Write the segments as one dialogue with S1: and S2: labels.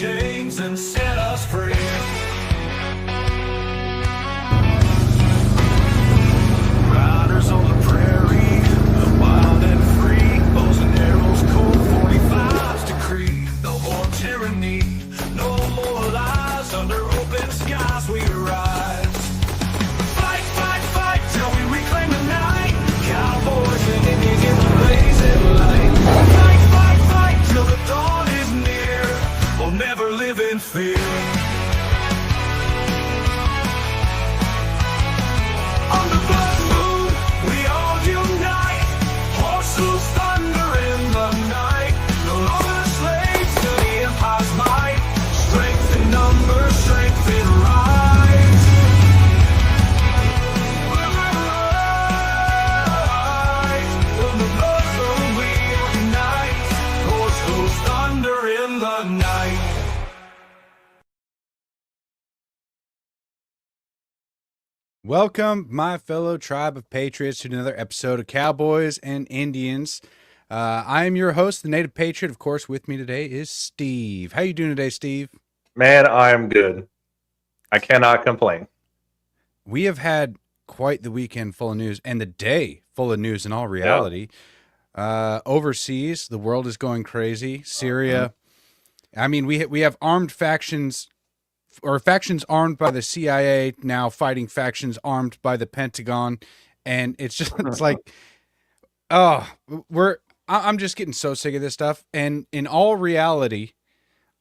S1: chains and set us free. Riders on the prairie, wild and free, bows and arrows, cold 45's decree. No more tyranny, no more lies, under open skies we rise. Fight, fight, fight, till we reclaim the night. Cowboys and Indians in the blazing light. Fight, fight, fight, till the dawn is near. We'll never live in fear. On the blood moon, we all unite. Horses thunder in the night. No longer slaves to the empire's might. Strength in numbers, strength in rise. On the blood moon, we unite. Horses thunder in the night.
S2: Welcome, my fellow tribe of patriots, to another episode of Cowboys and Indians. I am your host, the Native Patriot. Of course, with me today is Steve. How you doing today, Steve?
S3: Man, I am good. I cannot complain.
S2: We have had quite the weekend full of news, and the day full of news in all reality. Overseas, the world is going crazy. Syria. I mean, we have armed factions, or factions armed by the CIA now fighting factions armed by the Pentagon, and it's just it's like, I'm just getting so sick of this stuff. And in all reality,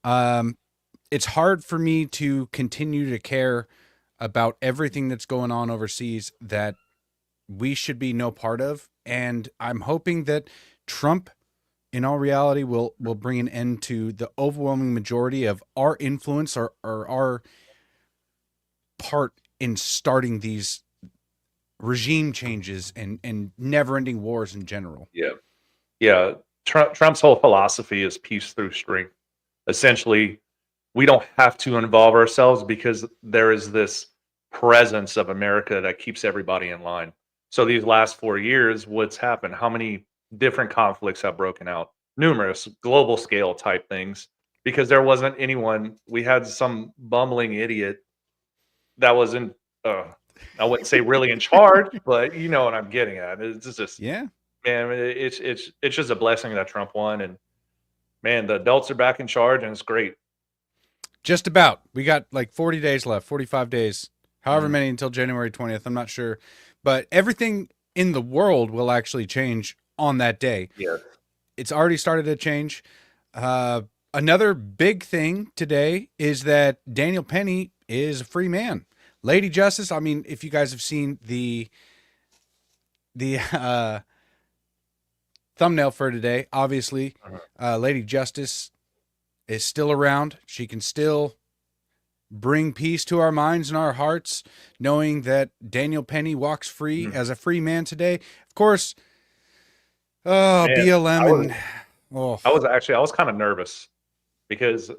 S2: it's hard for me to continue to care about everything that's going on overseas that we should be no part of. And I'm hoping that Trump, in all reality, will bring an end to the overwhelming majority of our influence or our part in starting these regime changes and never-ending wars in general.
S3: Yeah. Trump's whole philosophy is peace through strength. Essentially, we don't have to involve ourselves because there is this presence of America that keeps everybody in line. So these last 4 years, what's happened? How many different conflicts have broken out? Numerous global scale type things, because there wasn't anyone. We had some bumbling idiot that wasn't, I wouldn't say really in charge, but you know what I'm getting at. It's just,
S2: Yeah.
S3: man, it's just a blessing that Trump won, and man, the adults are back in charge, and it's great.
S2: Just about. We got like 40 days left, 45 days, however many until January 20th. I'm not sure. But everything in the world will actually change on that day.
S3: Yeah.
S2: It's already started to change. Another big thing today is that Daniel Penny is a free man. Lady Justice, I mean, if you guys have seen the thumbnail for today, obviously, Lady Justice is still around. She can still bring peace to our minds and our hearts, knowing that Daniel Penny walks free as a free man today. Of course,
S3: Man,
S2: BLM
S3: I was kind of nervous because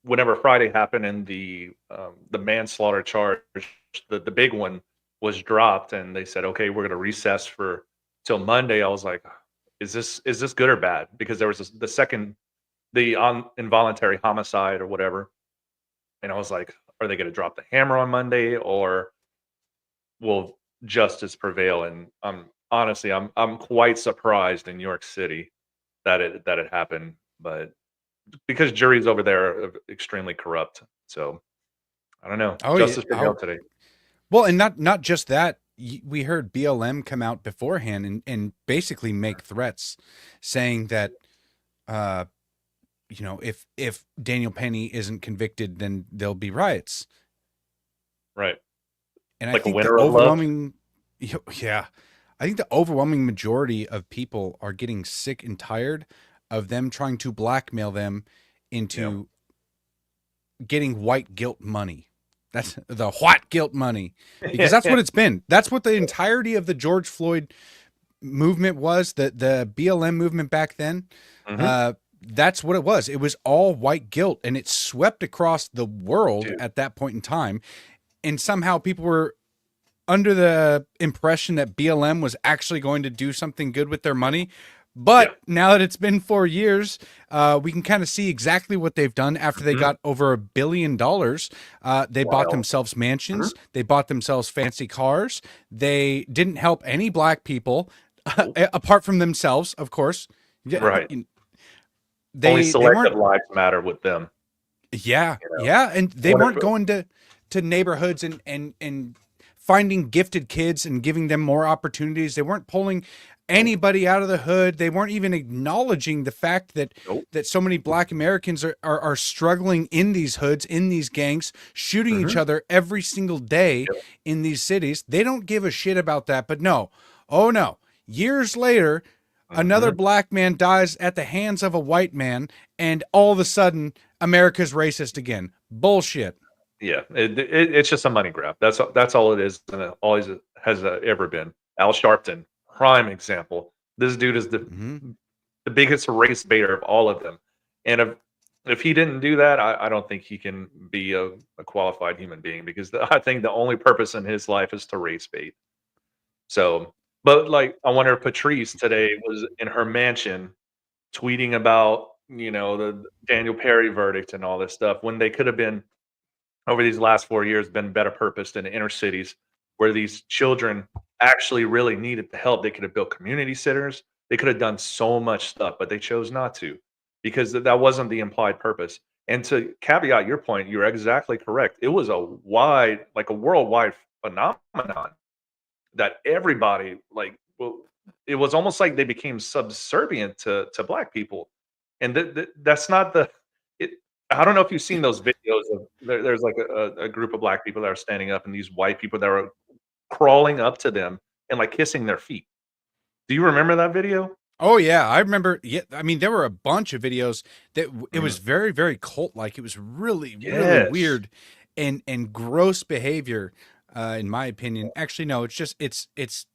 S3: whenever Friday happened and the manslaughter charge, the big one was dropped, and they said, okay, we're going to recess for till Monday. I was like, is this good or bad? Because there was the involuntary homicide or whatever. And I was like, are they going to drop the hammer on Monday, or will justice prevail? And honestly, I'm quite surprised in New York City that it happened, but because juries over there are extremely corrupt. So I don't know. Justice prevailed today.
S2: Well, and not just that. We heard BLM come out beforehand and basically make threats, saying that if Daniel Penny isn't convicted, then there'll be riots.
S3: Right.
S2: And
S3: Like
S2: I think
S3: a winter
S2: the
S3: of love?
S2: overwhelming, yeah, I think the overwhelming majority of people are getting sick and tired of them trying to blackmail them into getting white guilt money. That's the Hwite guilt money, because that's what it's been. That's what the entirety of the George Floyd movement was. The BLM movement back then. That's what it was. It was all white guilt, and it swept across the world at that point in time. And somehow people were under the impression that BLM was actually going to do something good with their money. But
S3: Yeah.
S2: now that it's been 4 years, we can kind of see exactly what they've done after they
S3: Mhm.
S2: got over $1 billion. They bought
S3: Wow.
S2: themselves mansions. They bought themselves fancy cars. They didn't help any black people,
S3: Nope.
S2: apart from themselves, of course. Yeah,
S3: Right. Only
S2: they
S3: selective
S2: weren't.
S3: lives matter with them.
S2: Yeah,
S3: You know.
S2: yeah, and
S3: I
S2: they
S3: wonder
S2: weren't going to neighborhoods and finding gifted kids and giving them more opportunities. They weren't pulling
S3: nope.
S2: anybody out of the hood. They weren't even acknowledging the fact that
S3: Nope.
S2: so many black Americans are struggling in these hoods, in these gangs, shooting each
S3: Mhm.
S2: other every single day
S3: Yep.
S2: in these cities. They don't give a shit about that. But no, oh no. Years later, another
S3: Mhm.
S2: black man dies at the hands of a white man, and all of a sudden, America's racist again. Bullshit.
S3: Yeah, it's just a money grab. That's all it is, and it always has ever been. Al Sharpton, prime example. This dude is
S2: Hmm.
S3: the biggest race baiter of all of them, and if he didn't do that, I don't think he can be a qualified human being because I think the only purpose in his life is to race bait. So, but like, I wonder if Patrice today was in her mansion tweeting about the Daniel Perry verdict and all this stuff when they could have been over these last 4 years been better purposed in the inner cities where these children actually really needed the help. They could have built community centers. They could have done so much stuff, but they chose not to because that wasn't the implied purpose. And to caveat your point, you're exactly correct. It was like a worldwide phenomenon that everybody like. Well, it was almost like they became subservient to black people, and that's not the. It, I don't know if you've seen those videos of there's like a group of black people that are standing up and these white people that are crawling up to them and like kissing their feet. Do you remember that video?
S2: Oh yeah, I remember. Yeah, I mean, there were a bunch of videos that it was
S3: Mhm.
S2: very, very cult like. It was really, really
S3: Yes.
S2: weird and gross behavior, in my opinion. Actually, no, it's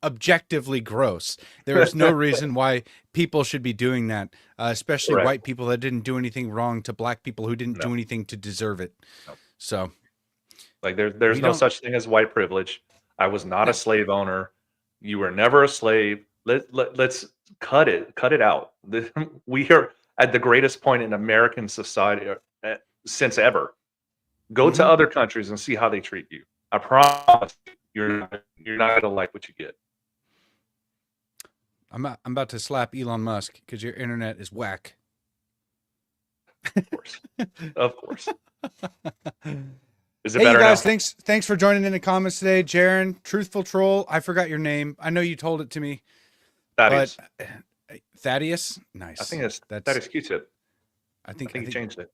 S2: objectively gross. There is no reason why people should be doing that, especially
S3: Correct.
S2: white people that didn't do anything wrong to black people who didn't
S3: No,
S2: do anything to deserve it.
S3: no.
S2: So
S3: Like there's
S2: we
S3: no
S2: don't.
S3: such thing as white privilege. I was not a
S2: No.
S3: slave owner. You were never a slave. Let's cut it out. We are at the greatest point in American society since ever. Go to
S2: Hmm.
S3: other countries and see how they treat you. I promise you're not gonna like what you get.
S2: I'm about to slap Elon Musk because your internet is whack.
S3: Of course, of course. Is it
S2: Hey, you
S3: better
S2: guys,
S3: now?
S2: thanks for joining in the comments today. Jaron, Truthful Troll, I forgot your name. I know you told it to me,
S3: That
S2: but
S3: is.
S2: Thaddeus,
S3: I
S2: nice.
S3: think it's that
S2: That's
S3: is Q-tip.
S2: I
S3: I
S2: think
S3: think he changed it.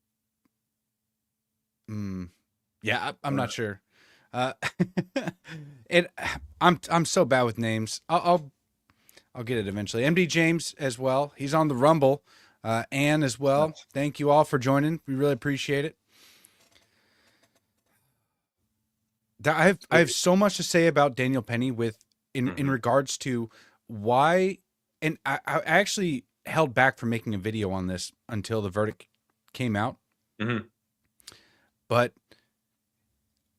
S2: mm, yeah, I'm
S3: Uh,
S2: not sure. Uh, it I'm so bad with names. I'll get it eventually. MD James as well. He's on the Rumble. Ann as well.
S3: nice.
S2: Thank you all for joining. We really appreciate it. I have so much to say about Daniel Penny with in
S3: Mhm,
S2: regards to why, and I actually held back from making a video on this until the verdict came out,
S3: mhm,
S2: but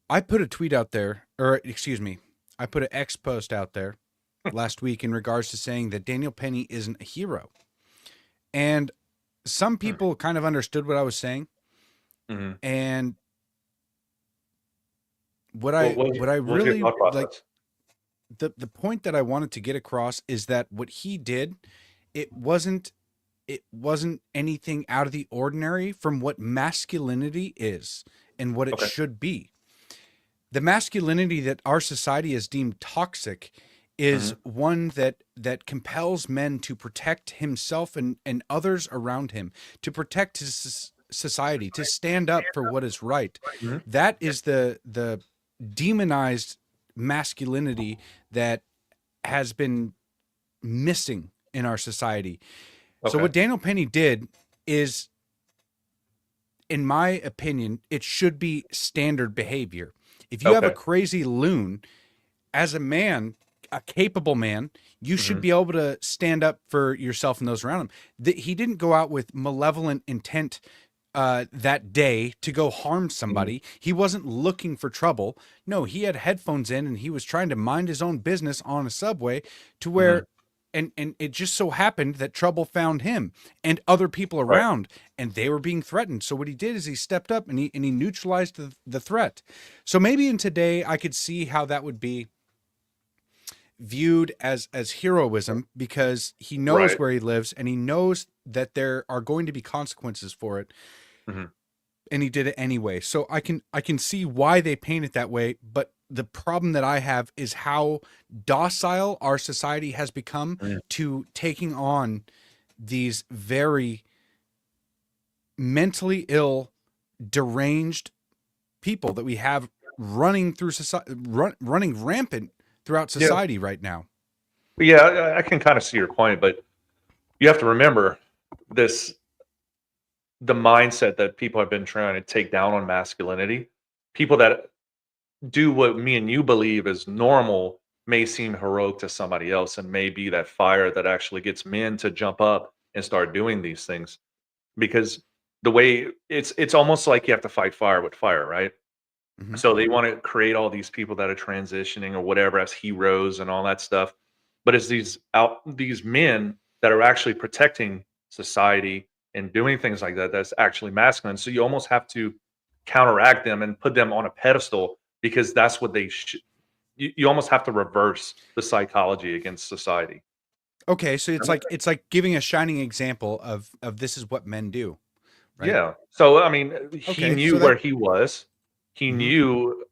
S2: I put a tweet out there, or excuse me, I put an X post out there last week in regards to saying that Daniel Penny isn't a hero, and some
S3: hmm,
S2: people kind of understood what I was saying,
S3: mhm.
S2: and what I
S3: What was your
S2: really
S3: thought
S2: like,
S3: process?
S2: the point that I wanted to get across is that what he did, it wasn't it wasn't anything out of the ordinary from what masculinity is and what it
S3: Okay.
S2: should be. The masculinity that our society has deemed toxic is
S3: Mhm,
S2: one that compels men to protect himself and others around him, to protect his society, to stand up for what is right.
S3: mhm.
S2: That is the demonized masculinity that has been missing in our society. So
S3: Okay.
S2: what Daniel Penny did is, in my opinion, it should be standard behavior. If you have a
S3: Okay.
S2: crazy loon, as a man, a capable man, you should
S3: Mhm,
S2: be able to stand up for yourself and those around him. He didn't go out with malevolent intent that day to go harm
S3: mhm,
S2: somebody. He wasn't looking for trouble. No, he had headphones in and he was trying to mind his own business on a subway to
S3: mhm.
S2: where and it just so happened that trouble found him and other people
S3: Right.
S2: around, and they were being threatened. So what he did is he stepped up and he neutralized the threat. So maybe in today I could see how that would be viewed as heroism, because he knows
S3: Right.
S2: where he lives and he knows that there are going to be consequences for it,
S3: Mhm.
S2: and he did it anyway. So I can see why they paint it that way, but the problem that I have is how docile our society has become
S3: Mm.
S2: to taking on these very mentally ill, deranged people that we have running through society, running rampant throughout
S3: Yeah.
S2: society right now.
S3: Yeah, I can kind of see your point, but you have to remember this the mindset that people have been trying to take down on masculinity. People that do what me and you believe is normal may seem heroic to somebody else and may be that fire that actually gets men to jump up and start doing these things. Because the way it's almost like you have to fight fire with fire, right?
S2: Mhm.
S3: So they want to create all these people that are transitioning or whatever as heroes and all that stuff. But it's these men that are actually protecting society and doing things like that that's actually masculine. So you almost have to counteract them and put them on a pedestal because that's what they should. You almost have to reverse the psychology against society.
S2: Okay, so it's like giving a shining example of this is what men do, right?
S3: Yeah. So I mean, he
S2: Okay,
S3: knew
S2: so
S3: where
S2: that
S3: he was. He
S2: mhm.
S3: knew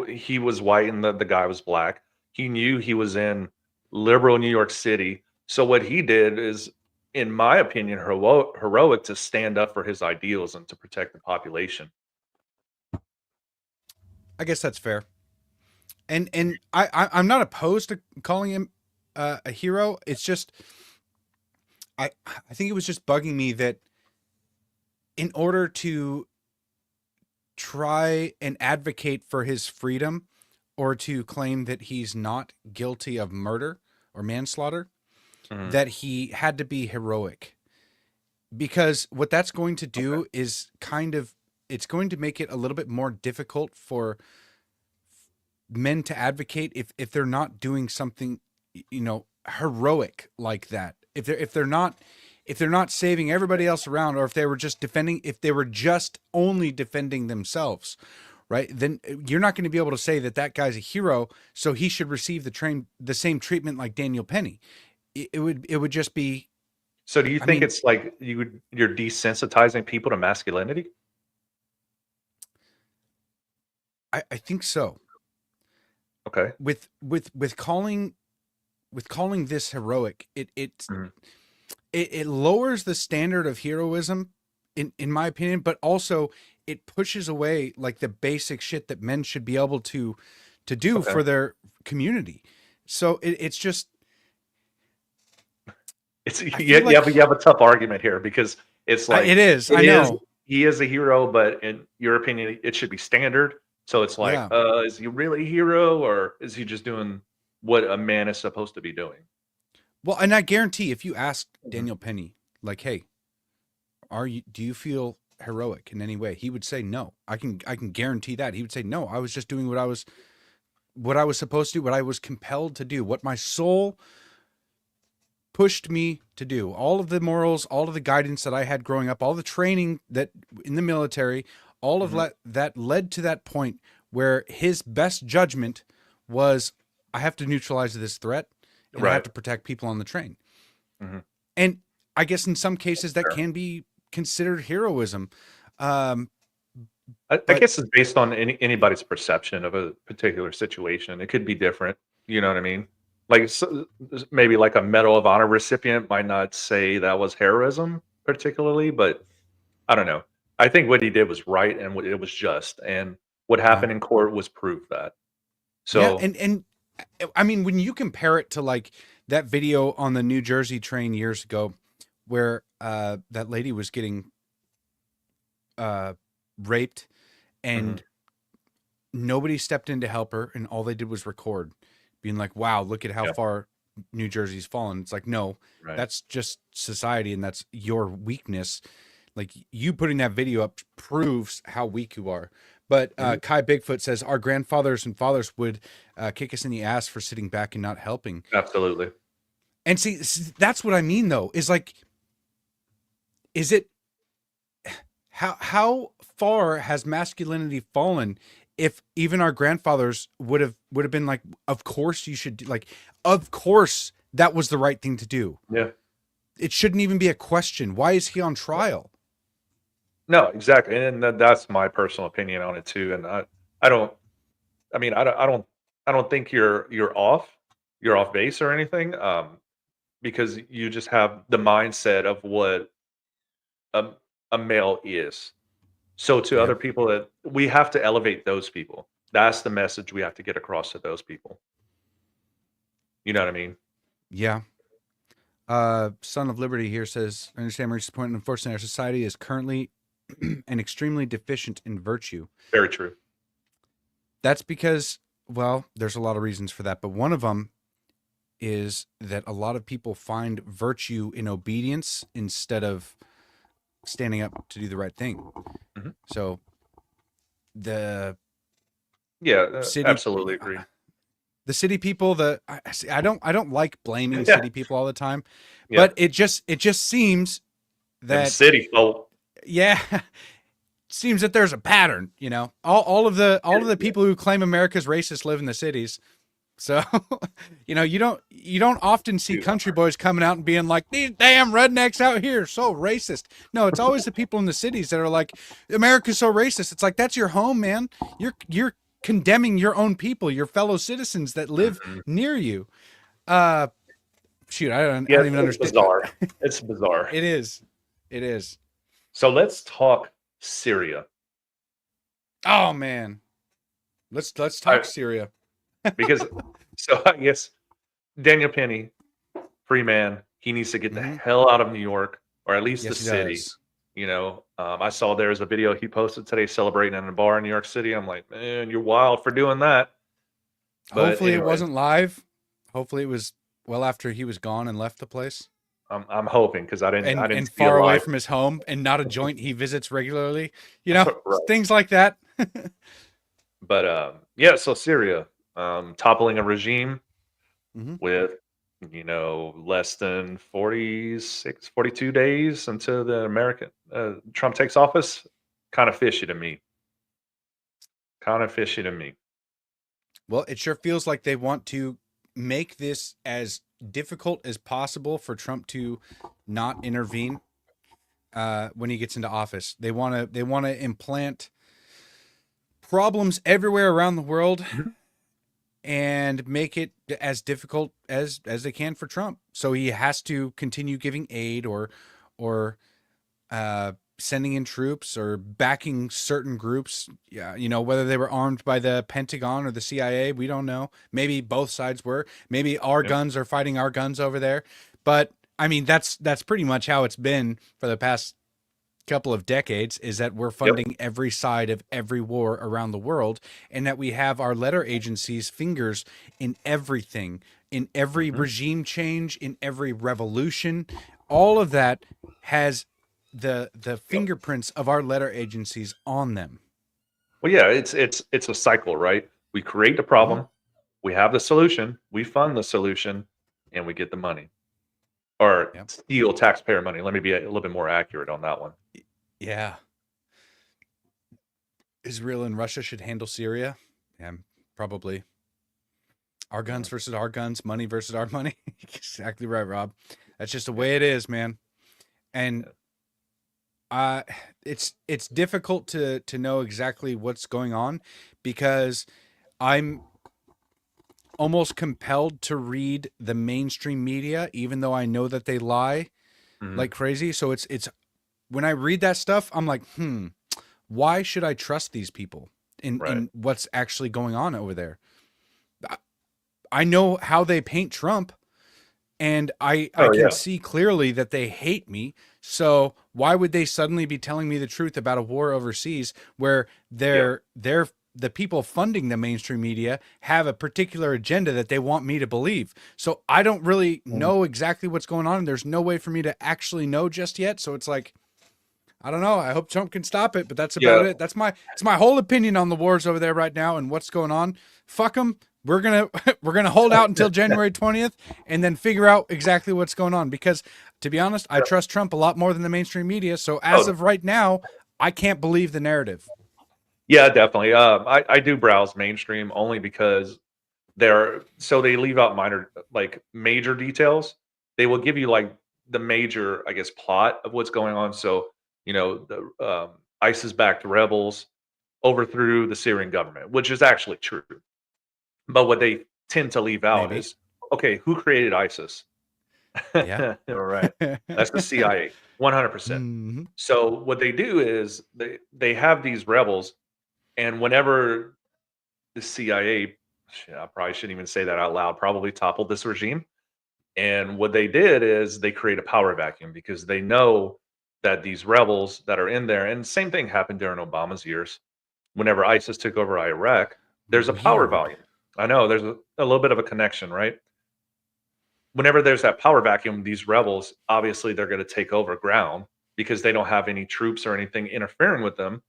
S3: he was white and the guy was black. He knew he was in liberal New York City. So what he did is, in my opinion, heroic to stand up for his ideals and to protect the population.
S2: I guess that's fair. And I'm not opposed to calling him a hero. It's just I think it was just bugging me that in order to try and advocate for his freedom, or to claim that he's not guilty of murder or manslaughter,
S3: Mhm.
S2: that he had to be heroic. Because what that's going to
S3: Okay.
S2: do is it's going to make it a little bit more difficult for men to advocate if they're not doing something, heroic like that. If they're not saving everybody else around, or if they were just only defending themselves, right? Then you're not going to be able to say that guy's a hero, so he should receive the same treatment like Daniel Penny. It would just be,
S3: So do you
S2: I
S3: think
S2: mean,
S3: it's like you're desensitizing people to masculinity?
S2: I think so.
S3: Okay.
S2: With calling this heroic,
S3: Mhm.
S2: it lowers the standard of heroism, in my opinion, but also it pushes away like the basic shit that men should be able to do
S3: Okay.
S2: for their community. So it's just,
S3: It's
S2: I feel like
S3: you have a tough argument here because it's like
S2: it is.
S3: it
S2: I
S3: is
S2: know.
S3: he is a hero, but in your opinion, it should be standard. So it's like,
S2: Yeah.
S3: is he really a hero or is he just doing what a man is supposed to be doing?
S2: Well, and I guarantee if you ask
S3: Mhm.
S2: Daniel Penny, like, hey, do you feel heroic in any way? He would say no. I can guarantee that. He would say no. I was just doing what I was supposed to do, what I was compelled to do, what my soul pushed me to do. All of the morals, all of the guidance that I had growing up, all the training that in the military, all of
S3: Mhm.
S2: that led to that point where his best judgment was, I have to neutralize this threat and I have
S3: Right.
S2: to protect people on the train.
S3: Mhm.
S2: And I guess in some cases that
S3: Fair.
S2: can be considered heroism. Um,
S3: I
S2: but
S3: guess it's based on anybody's perception of a particular situation. It could be different. You know what I mean? Like maybe like a Medal of Honor recipient might not say that was heroism particularly, but I don't know. I think what he did was right and it was just, and what
S2: yeah,
S3: happened in court was proof that.
S2: yeah,
S3: So,
S2: and I mean, when you compare it to like that video on the New Jersey train years ago, where that lady was getting uh, raped,
S3: mhm,
S2: and nobody stepped in to help her, and all they did was record, being like, "Wow, look at how
S3: yeah,
S2: far New Jersey's fallen." It's like, no,
S3: right,
S2: that's just society, and that's your weakness. Like, you putting that video up proves how weak you are. But
S3: Mhm.
S2: Kai Bigfoot says our grandfathers and fathers would kick us in the ass for sitting back and not helping.
S3: Absolutely.
S2: And see, that's what I mean, though, is like, is it how far has masculinity fallen if even our grandfathers would have been like, of course you should like, of course that was the right thing to do.
S3: Yeah.
S2: It shouldn't even be a question. Why is he on trial?
S3: No, exactly, and that's my personal opinion on it too. And I don't. I mean, I don't think you're off base or anything. Because you just have the mindset of what a, a male is. So to
S2: Yeah.
S3: other people, that we have to elevate those people. That's the message we have to get across to those people. You know what I mean?
S2: Yeah. Son of Liberty here says, I understand Maurice's point. Unfortunately, our society is currently and extremely deficient in virtue.
S3: Very true.
S2: That's because, well, there's a lot of reasons for that, but one of them is that a lot of people find virtue in obedience instead of standing up to do the right thing.
S3: Mhm.
S2: So the
S3: Yeah,
S2: city,
S3: absolutely agree.
S2: the city people, I don't like blaming
S3: Yeah.
S2: city people all the time,
S3: Yeah.
S2: but it just seems
S3: Them
S2: that,
S3: city folk.
S2: yeah, seems that there's a pattern, you know, all of the people who claim America's racist live in the cities. So, you know, you don't often see
S3: Dude.
S2: country boys coming out and being like, these damn rednecks out here so racist. No, it's always the people in the cities that are like, America's so racist. It's like, that's your home, man. You're condemning your own people, your fellow citizens that live
S3: Mhm.
S2: near you. Shoot, I don't
S3: Yeah,
S2: even
S3: it's
S2: understand.
S3: bizarre. It's bizarre.
S2: It is. It is.
S3: So let's talk Syria.
S2: Oh man. Let's talk
S3: I-
S2: Syria.
S3: Because so I guess Daniel Penny, free man, he needs to get the
S2: Mhm.
S3: hell out of New York, or at least
S2: Yes,
S3: the
S2: he
S3: city.
S2: does.
S3: You know, I saw there's a video he posted today celebrating in a bar in New York City. I'm like, man, you're wild for doing that. But
S2: Hopefully it
S3: anyways,
S2: wasn't live. Hopefully it was well after he was gone and left the place.
S3: I'm hoping because I didn't
S2: And
S3: see
S2: far
S3: a
S2: away
S3: live.
S2: from his home and not a joint he visits regularly. You know,
S3: Right.
S2: things like that.
S3: But yeah, so Syria toppling a regime
S2: Mhm.
S3: with less than 42 days until the American Trump takes office. Kind of fishy to me. Kind of fishy to me.
S2: Well, it sure feels like they want to make this as difficult as possible for Trump to not intervene when he gets into office. They want to implant problems everywhere around the world
S3: Mhm.
S2: and make it as difficult as they can for Trump. So he has to continue giving aid or sending in troops or backing certain groups. Yeah, you know, whether they were armed by the Pentagon or the CIA, we don't know. Maybe both sides were. Maybe our
S3: Yep.
S2: guns are fighting our guns over there. But I mean, that's pretty much how it's been for the past couple of decades, is that we're funding every side of every war around the world, and that we have our letter agencies' fingers in everything, in every
S3: Mhm.
S2: regime change, in every revolution. All of that has the fingerprints of our letter agencies on them.
S3: Well, yeah, it's a cycle, right? We create the problem, we have the solution, we fund the solution, and we get the money. Or
S2: Yep.
S3: steal taxpayer money. Let me be a little bit more accurate on that one.
S2: Yeah. Israel and Russia should handle Syria. Yeah, probably. Our guns versus our guns, money versus our money. Exactly right, Rob. That's just the way it is, man. And it's difficult to know exactly what's going on, because I'm almost compelled to read the mainstream media, even though I know that they lie
S3: Mhm.
S2: like crazy. So it's when I read that stuff, I'm like, why should I trust these people in
S3: Right.
S2: what's actually going on over there? I know how they paint Trump, and I
S3: Oh,
S2: can
S3: yeah.
S2: see clearly that they hate me. So why would they suddenly be telling me the truth about a war overseas where they're the people funding the mainstream media have a particular agenda that they want me to believe? So I don't really know exactly what's going on. And there's no way for me to actually know just yet. So it's like, I don't know. I hope Trump can stop it, but that's about
S3: Yeah.
S2: it. It's my whole opinion on the wars over there right now and what's going on. Fuck them. We're gonna we're gonna hold out until January 20th and then figure out exactly what's going on. Because to be honest, I trust Trump a lot more than the mainstream media. So as
S3: Oh,
S2: of right now, I can't believe the narrative.
S3: yeah, definitely. I do browse mainstream only because they leave out minor, like major details. They will give you like the major, I guess, plot of what's going on. So, the ISIS-backed rebels overthrew the Syrian government, which is actually true. But what they tend to leave out
S2: Maybe.
S3: is, okay, who created ISIS?
S2: Yeah.
S3: All right. That's the CIA, 100%.
S2: Mhm.
S3: So what they do is they have these rebels, and whenever the CIA, shit, I probably shouldn't even say that out loud, probably toppled this regime. And what they did is they create a power vacuum because they know that these rebels that are in there, and same thing happened during Obama's years. Whenever ISIS took over Iraq, there's a power
S2: Weird.
S3: volume. I know there's a little bit of a connection, right? Whenever there's that power vacuum, these rebels obviously they're going to take over ground because they don't have any troops or anything interfering with them.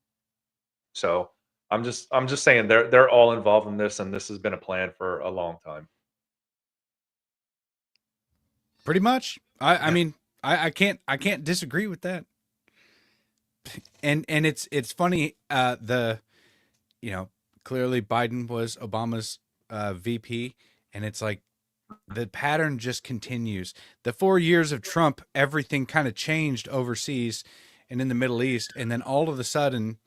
S3: So I'm just saying they're all involved in this, and this has been a plan for a long time.
S2: Pretty much. I mean, I can't disagree with that. And it's funny, the you know, clearly Biden was Obama's VP, and it's like the pattern just continues. The 4 years of Trump, everything kind of changed overseas and in the Middle East, and then all of a sudden,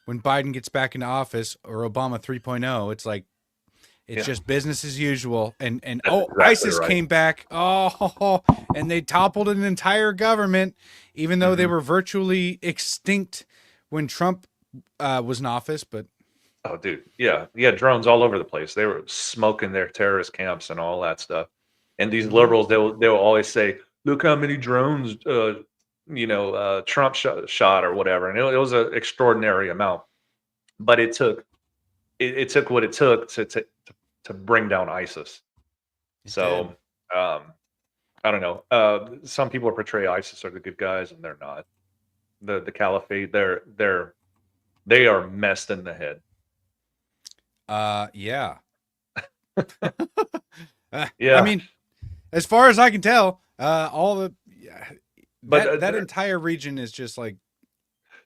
S2: when Biden gets back into office or Obama 3.0, it's like it's
S3: Yeah,
S2: just business as usual. And
S3: that's
S2: oh,
S3: exactly
S2: ISIS
S3: right.
S2: came back. Oh, and they toppled an entire government, even though they
S3: Mhm.
S2: were virtually extinct when Trump was in office. But
S3: Oh, dude, yeah, drones all over the place. They were smoking their terrorist camps and all that stuff. And these
S2: mhm,
S3: liberals, they'll always say, "Look how many drones, Trump shot or whatever." And it was an extraordinary amount, but it took what it took to bring down ISIS.
S2: it did.
S3: So um, I don't know. Some people portray ISIS are the good guys, and they're not. The caliphate, they are messed in the head.
S2: Yeah. I
S3: Yeah,
S2: mean, as far as I can tell, all the yeah,
S3: but
S2: that entire region is just like,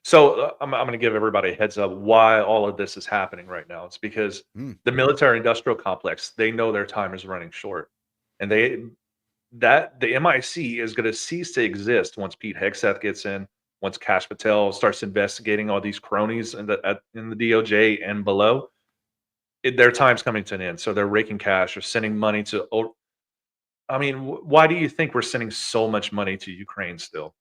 S3: so I'm going to give everybody a heads up why all of this is happening right now. It's because
S2: mm,
S3: the military industrial complex, they know their time is running short, and the MIC is going to cease to exist once Pete Hegseth gets in, once Kash Patel starts investigating all these cronies in the DOJ and below. Their time's coming to an end, so they're raking cash or sending money to. I mean, why do you think we're sending so much money to Ukraine still?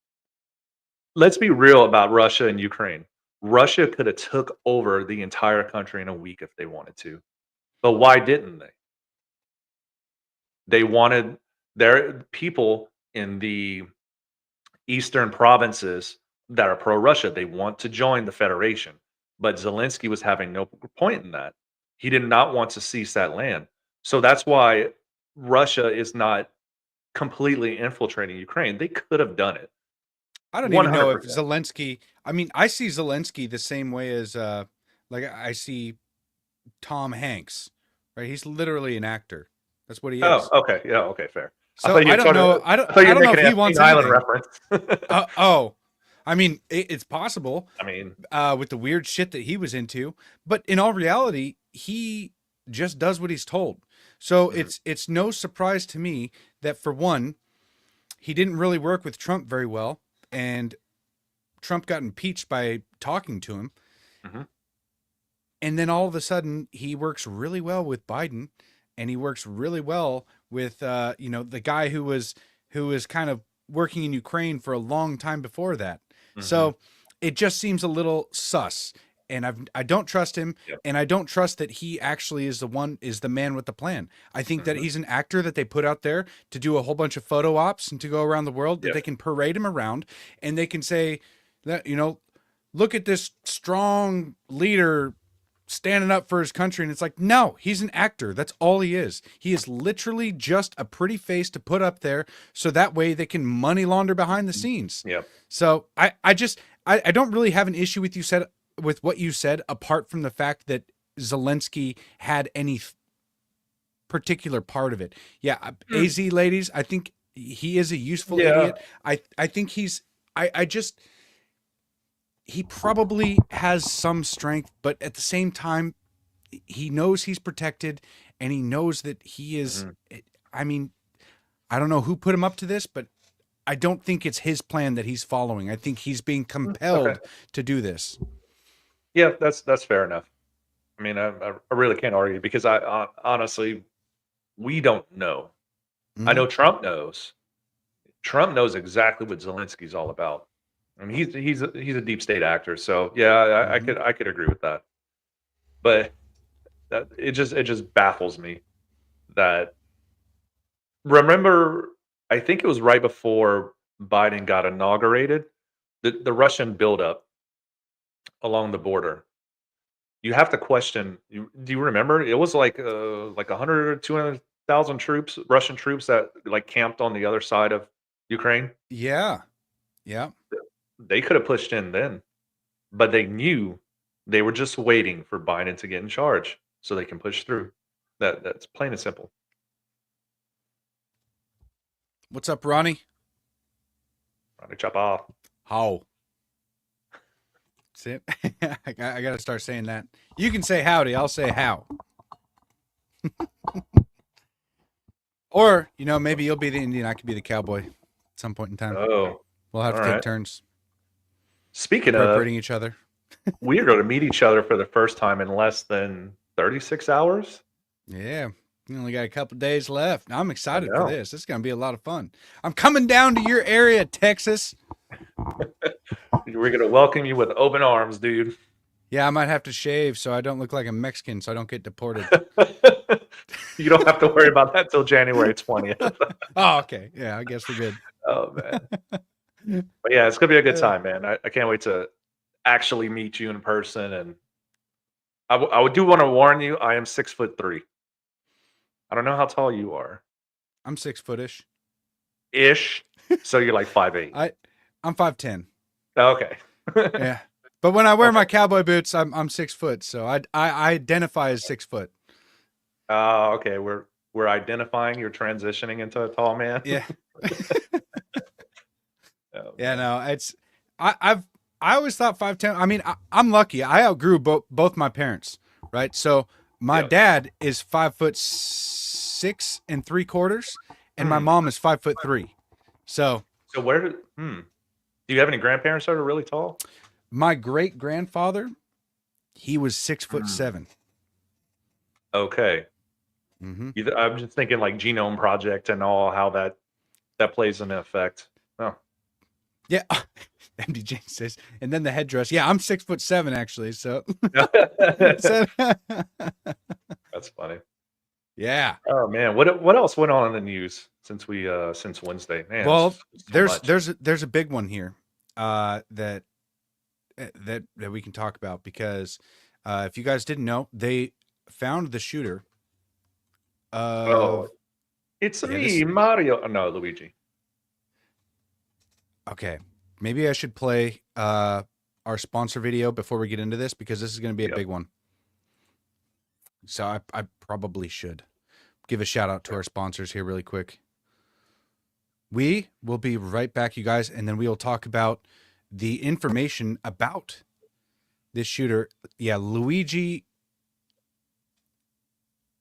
S3: Let's be real about Russia and Ukraine. Russia could have took over the entire country in a week if they wanted to. But why didn't they? They wanted their people in the eastern provinces that are pro-Russia. They want to join the federation. But Zelensky was having no point in that. He did not want to seize that land. So that's why Russia is not completely infiltrating Ukraine. They could have done it.
S2: I don't even know if
S3: 100%.
S2: Zelensky. I mean, I see Zelensky the same way as like I see Tom Hanks, right? He's literally an actor. That's what he
S3: Oh,
S2: is.
S3: okay. Yeah, okay, fair. I
S2: So
S3: thought you
S2: I
S3: were
S2: don't
S3: talking
S2: know.
S3: I thought you
S2: I
S3: were
S2: don't know if
S3: making an
S2: he
S3: Epstein
S2: wants
S3: Island
S2: anything.
S3: reference.
S2: Oh, I mean, it's possible
S3: I mean,
S2: with the weird shit that he was into, but in all reality, he just does what he's told. So
S3: mhm,
S2: it's no surprise to me that for one, he didn't really work with Trump very well, and Trump got impeached by talking to him.
S3: mhm,
S2: And then all of a sudden, he works really well with Biden, and he works really well with the guy who was kind of working in Ukraine for a long time before that.
S3: mhm,
S2: So it just seems a little sus, and I don't trust him,
S3: yep,
S2: and I don't trust that he actually is the man with the plan. I think that
S3: mhm,
S2: he's an actor that they put out there to do a whole bunch of photo ops and to go around the world, that
S3: yep,
S2: they can parade him around, and they can say that look at this strong leader standing up for his country. And it's like, no, he's an actor. That's all he is. He is literally just a pretty face to put up there so that way they can money launder behind the scenes.
S3: Yeah.
S2: So I don't really have an issue with what you said, apart from the fact that Zelensky had any particular part of it. Yeah. AZ ladies, I think he is a useful idiot. I think he probably has some strength, but at the same time, he knows he's protected and he knows that he is, I mean, I don't know who put him up to this, but I don't think it's his plan that he's following. I think he's being compelled to do this.
S3: Yeah, that's fair enough. I mean, I really can't argue because I honestly, we don't know. I know Trump knows. Trump knows exactly what Zelensky's all about. I mean, he's a deep state actor, so yeah, I could agree with that. But it just baffles me that, remember, I think it was right before Biden got inaugurated, the Russian buildup along the border. You have to question. Do you remember? It was like 100 or 200,000 troops, Russian troops that like camped on the other side of Ukraine.
S2: Yeah.
S3: They could have pushed in then, but they knew they were just waiting for Biden to get in charge so they can push through. That's plain and simple.
S2: What's up, Ronnie?
S3: Ronnie, chop off.
S2: How? That's it. I got to start saying that. You can say howdy. I'll say how. Or, maybe you'll be the Indian. I could be the cowboy at some point in time.
S3: Oh,
S2: we'll have to take turns.
S3: Speaking of
S2: appropriating each other.
S3: We are going to meet each other for the first time in less than 36 hours.
S2: Yeah. We only got a couple days left. I'm excited for this. This is going to be a lot of fun. I'm coming down to your area, Texas.
S3: We're going to welcome you with open arms, dude.
S2: Yeah, I might have to shave so I don't look like a Mexican so I don't get deported.
S3: You don't have to worry about that till January 20th.
S2: Oh, okay. Yeah, I guess we're good.
S3: Oh, man. But yeah, it's going to be a good time, man. I can't wait to actually meet you in person. And I do want to warn you, I am 6'3". I don't know how tall you are.
S2: I'm 6 foot-ish. So you're like 5'8". I'm 5'10".
S3: Okay.
S2: Yeah. But when I wear my cowboy boots, I'm 6 foot. So I identify as 6 foot.
S3: Oh, okay. We're identifying you're transitioning into a tall man.
S2: Yeah. Yeah, no, I always thought 5'10". I mean, I'm lucky. I outgrew both my parents, right? So my dad is 5'6" 3/4, and my mom is 5'3". So
S3: where do you have any grandparents that are really tall?
S2: My great grandfather, he was 6'7".
S3: Okay.
S2: Mm-hmm.
S3: I'm just thinking like Genome Project and all how that plays an effect. Oh.
S2: Yeah. MDJ says, and then the headdress. Yeah, I'm 6'7" actually. So
S3: that's funny.
S2: Yeah.
S3: Oh man, what else went on in the news since Wednesday? Man,
S2: well, there's a big one here that we can talk about because if you guys didn't know, they found the shooter.
S3: It's me, Mario. Oh, no, Luigi.
S2: Okay, maybe I should play our sponsor video before we get into this because this is going to be a big one. So I probably should give a shout out to our sponsors here really quick. We will be right back, you guys, and then we will talk about the information about this shooter. Yeah, Luigi.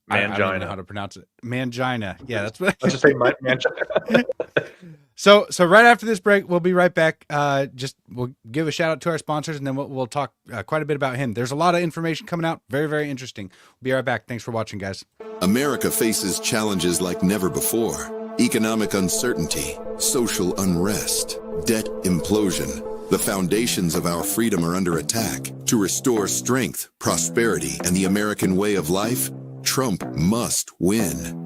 S3: Mangina.
S2: I don't know how to pronounce it. Mangina. Yeah, that's what
S3: Let's just say Mangina.
S2: So right after this break, we'll be right back. We'll give a shout out to our sponsors, and then we'll talk quite a bit about him. There's a lot of information coming out. Very, very interesting. We'll be right back. Thanks for watching, guys.
S4: America faces challenges like never before. Economic uncertainty, social unrest, debt implosion. The foundations of our freedom are under attack. To restore strength, prosperity, and the American way of life, Trump must win.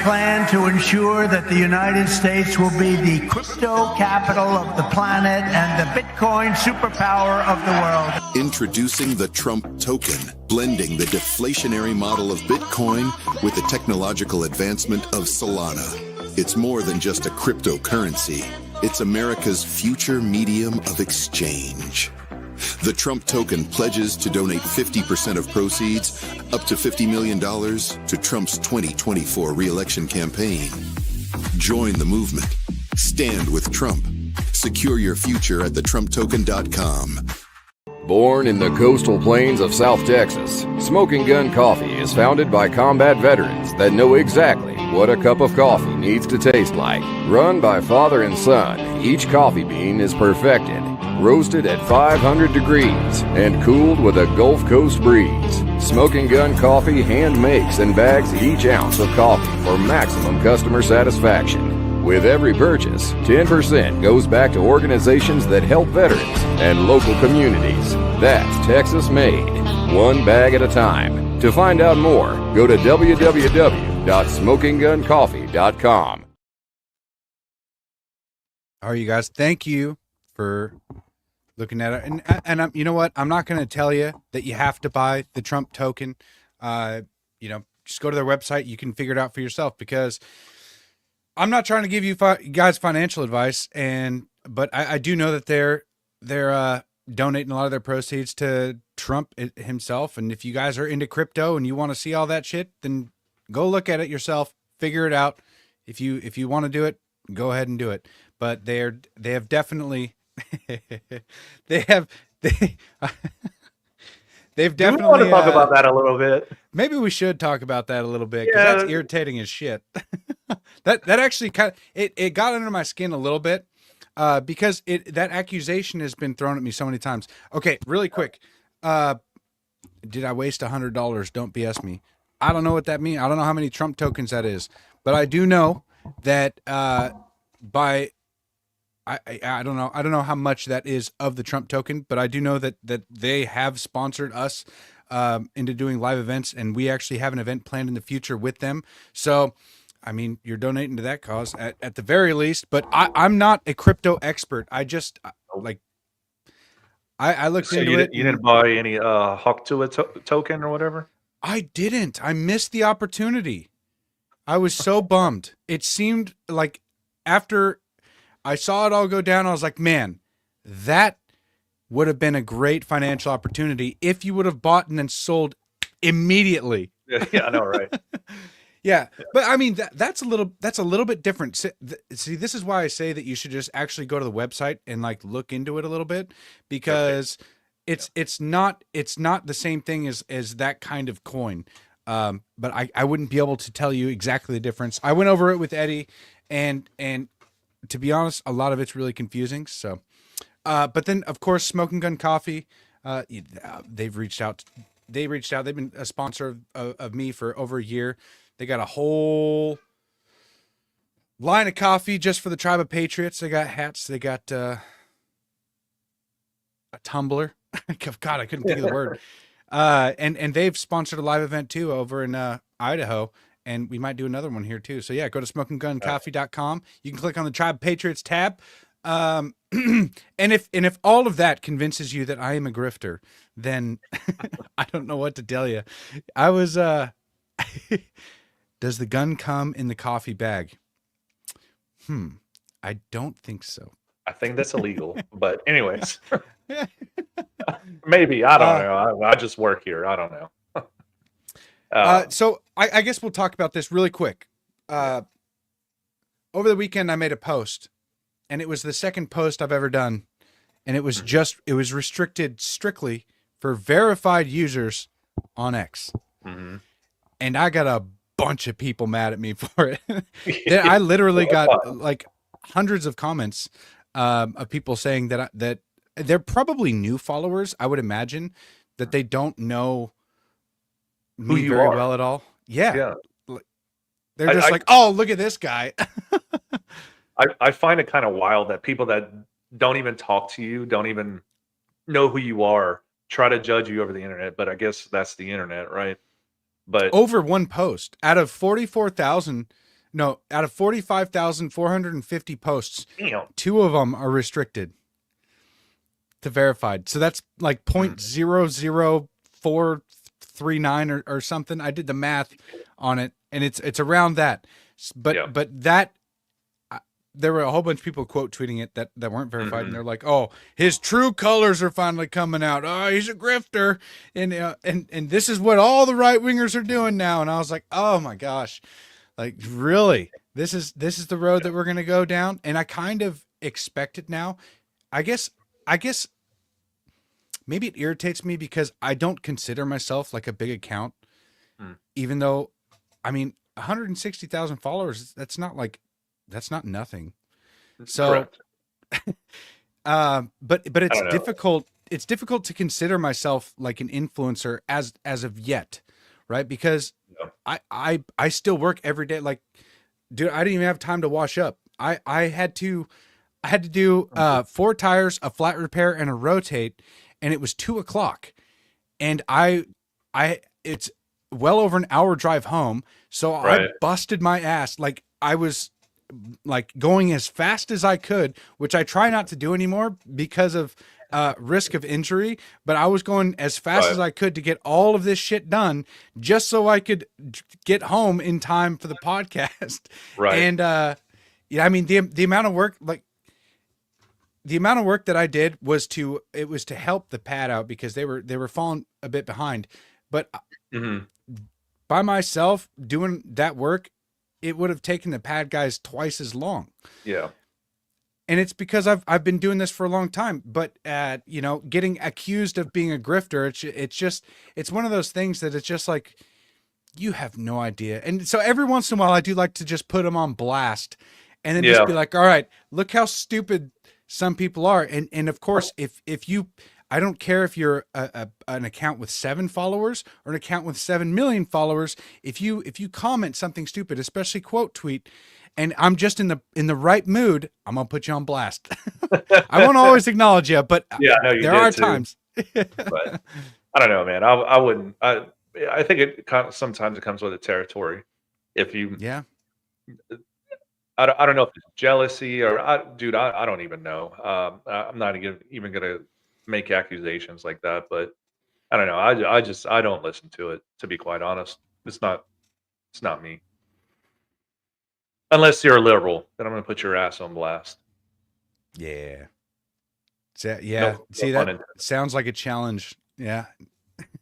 S5: plan to ensure that the United States will be the crypto capital of the planet and the Bitcoin superpower of the world.
S4: Introducing the Trump token, blending the deflationary model of Bitcoin with the technological advancement of Solana. It's more than just a cryptocurrency. It's America's future medium of exchange. The Trump token pledges to donate 50% of proceeds, up to $50 million, to Trump's 2024 re-election campaign. Join the movement. Stand with Trump. Secure your future at thetrumptoken.com.
S6: Born in the coastal plains of South Texas, Smoking Gun Coffee is founded by combat veterans that know exactly what a cup of coffee needs to taste like. Run by father and son, each coffee bean is perfected, roasted at 500 degrees, and cooled with a Gulf Coast breeze. Smoking Gun Coffee hand makes and bags each ounce of coffee for maximum customer satisfaction. With every purchase, 10% goes back to organizations that help veterans and local communities. That's Texas made, one bag at a time. To find out more, go to www.smokingguncoffee.com.
S2: All right, you guys, thank you for looking at it. And you know what? I'm not going to tell you that you have to buy the Trump token. Just go to their website. You can figure it out for yourself, because I'm not trying to give you guys financial advice, but I do know that they're donating a lot of their proceeds to Trump himself. And if you guys are into crypto and you want to see all that shit, then go look at it yourself, figure it out. If you want to do it, go ahead and do it. But they have definitely they've definitely.
S3: We want to talk about that a little bit.
S2: Maybe we should talk about that a little bit, because that's irritating as shit. that actually kind of it got under my skin a little bit, because that accusation has been thrown at me so many times. Okay, really quick, did I waste $100? Don't BS me. I don't know what that means. I don't know how many Trump tokens that is, but I do know that I don't know how much that is of the Trump token, but I do know that they have sponsored us into doing live events, and we actually have an event planned in the future with them. So, I mean, you're donating to that cause at the very least. But I'm not a crypto expert. I just I looked into it.
S3: You didn't buy any Hwite token or whatever?
S2: I didn't. I missed the opportunity. I was so bummed. It seemed like after I saw it all go down, I was like, man, that would have been a great financial opportunity if you would have bought and then sold immediately.
S3: Yeah, I know, right?
S2: Yeah, but I mean that's a little bit different. See, this is why I say that you should just actually go to the website and like look into it a little bit, because it's not the same thing as that kind of coin. But I wouldn't be able to tell you exactly the difference. I went over it with Eddie, and to be honest, a lot of it's really confusing. So, but then of course, Smoking Gun Coffee, they've reached out. They've been a sponsor of me for over a year. They got a whole line of coffee just for the tribe of Patriots. They got hats. They got a tumbler. God, I couldn't think of the word. And they've sponsored a live event too over in Idaho. And we might do another one here too. So yeah, go to smokingguncoffee.com. You can click on the Tribe Patriots tab. And if all of that convinces you that I am a grifter, then I don't know what to tell you. I was, does the gun come in the coffee bag? I don't think so.
S3: I think that's illegal. But anyways, maybe, I don't know. I just work here. I don't know.
S2: So I guess we'll talk about this really quick. Over the weekend, I made a post, and it was the second post I've ever done. And it was restricted strictly for verified users on X. Mm-hmm. And I got a bunch of people mad at me for it. I literally got like hundreds of comments of people saying that they're probably new followers. I would imagine that they don't know me very well at all. Yeah. They're just like, oh, look at this guy.
S3: I find it kind of wild that people that don't even talk to you, don't even know who you are, try to judge you over the internet. But I guess that's the internet, right? But
S2: over one post out of 44,000 No, out of 45,450 posts,
S3: Damn.
S2: 2 of them are restricted to verified. So that's like 0.00439 or something. I did the math on it, and it's around that. But that there were a whole bunch of people quote tweeting it that weren't verified, and they're like, "Oh, his true colors are finally coming out. Oh, he's a grifter," and this is what all the right wingers are doing now. And I was like, "Oh my gosh, like really? This is the road that we're gonna go down?" And I kind of expect it now. I guess maybe it irritates me because I don't consider myself like a big account, even though, I mean, 160,000 followers. That's not nothing. So, but it's difficult. It's difficult to consider myself like an influencer as of yet, right? Because I still work every day. Like, dude, I didn't even have time to wash up. I had to do 4 tires, a flat repair, and a rotate, and it was 2:00, and it's well over an hour drive home. So I busted my ass. Like, I was like going as fast as I could, which I try not to do anymore because of risk of injury, but I was going as fast as I could to get all of this shit done just so I could get home in time for the podcast. Right. And yeah, I mean, the amount of work, like the amount of work that I did was to help the pad out because they were falling a bit behind, but by myself doing that work, it would have taken the pad guys twice as long. Yeah. And it's because I've been doing this for a long time, but you know, getting accused of being a grifter, it's one of those things that it's just like, you have no idea. And so every once in a while I do like to just put them on blast and then just be like, all right, look how stupid some people are. And of course, if you, I don't care if you're an account with 7 followers or an account with 7 million followers. If you comment something stupid, especially quote tweet, and I'm just in the right mood, I'm gonna put you on blast. I won't always acknowledge you, but there are times.
S3: But I don't know, man. I wouldn't. I think sometimes it comes with the territory. If you, I don't know if it's jealousy or dude, I don't even know. I'm not even gonna make accusations like that, but I don't know. I don't listen to it, to be quite honest. It's not me. Unless you're a liberal, then I'm going to put your ass on blast.
S2: Yeah. So, yeah. See, that sounds like a challenge. Yeah.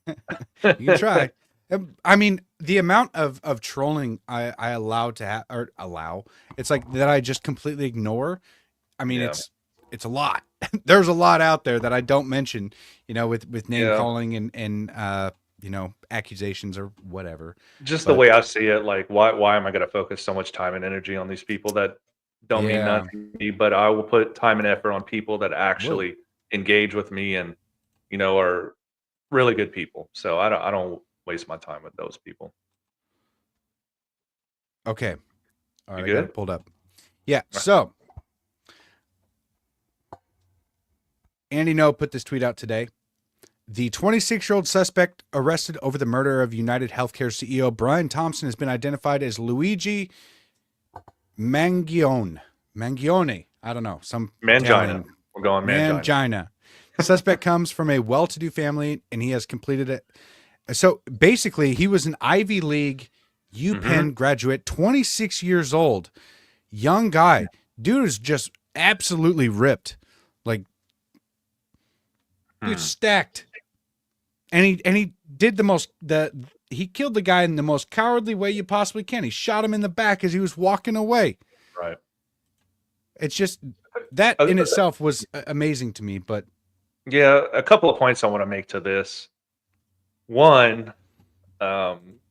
S2: You can try. I mean, the amount of trolling I allow it's like that I just completely ignore. I mean, it's a lot. There's a lot out there that I don't mention, you know, with name calling and you know, accusations or whatever.
S3: Just the way I see it, like why am I going to focus so much time and energy on these people that don't mean nothing to me? But I will put time and effort on people that actually engage with me and, you know, are really good people. So I don't waste my time with those people.
S2: Okay. All right, I got it pulled up. Yeah. So Andy No put this tweet out today. The 26-year-old suspect arrested over the murder of United Healthcare CEO Brian Thompson has been identified as Luigi Mangione. I don't know. Some
S3: Mangina. We're going
S2: Mangina. The suspect comes from a well-to-do family, and he has completed it. So basically, he was an Ivy League UPenn graduate, 26 years old, young guy. Dude is just absolutely ripped. Like, dude, stacked. And he did he killed the guy in the most cowardly way you possibly can. He shot him in the back as he was walking away.
S3: Right.
S2: It's just that in itself was amazing to me. But
S3: yeah, a couple of points I want to make to this. One,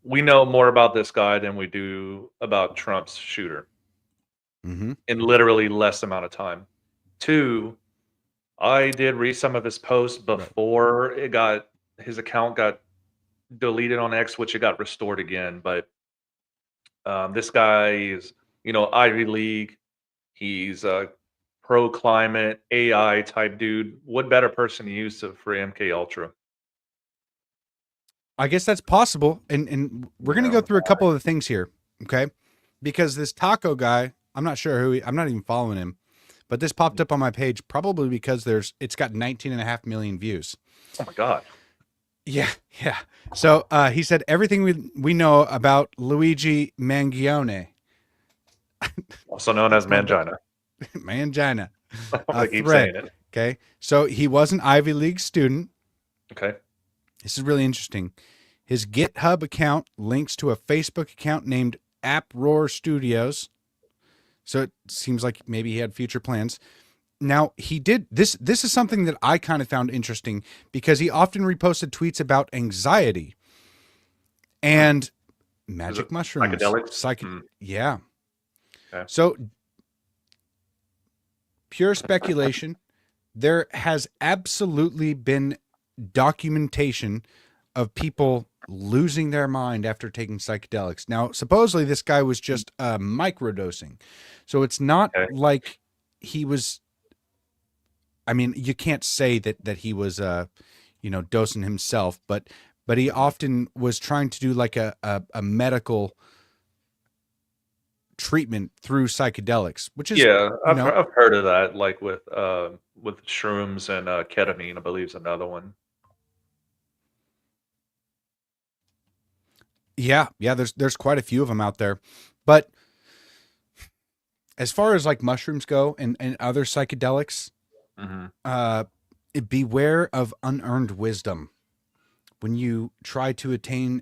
S3: we know more about this guy than we do about Trump's shooter in literally less amount of time. 2, I did read some of his posts before his account got deleted on X, which it got restored again. But this guy is, you know, Ivy League. He's a pro-climate AI type dude. What better person to use for MK Ultra?
S2: I guess that's possible. And we're going to go through a couple of the things here. Okay. because this taco guy, I'm not sure I'm not even following him, but this popped up on my page probably because it's got 19.5 million views.
S3: Oh my God.
S2: Yeah. So he said everything we know about Luigi Mangione,
S3: Also known as Mangina.
S2: Mangina,
S3: I keep
S2: thread.
S3: saying it.
S2: Okay, so he was an Ivy League student.
S3: Okay.
S2: This is really interesting. His GitHub account links to a Facebook account named AppRoar Studios. So it seems like maybe he had future plans. Now, he did this. This is something that I kind of found interesting because he often reposted tweets about anxiety and magic mushrooms.
S3: Psychedelics?
S2: Yeah.
S3: Okay.
S2: So, pure speculation. There has absolutely been documentation of people losing their mind after taking psychedelics. Now, supposedly this guy was just microdosing. So it's not like he was, I mean, you can't say that he was, dosing himself, but he often was trying to do like a medical treatment through psychedelics, which is,
S3: I've heard of that, like with shrooms and ketamine, I believe is another one.
S2: Yeah, there's quite a few of them out there. But as far as like mushrooms go and other psychedelics, beware of unearned wisdom when you try to attain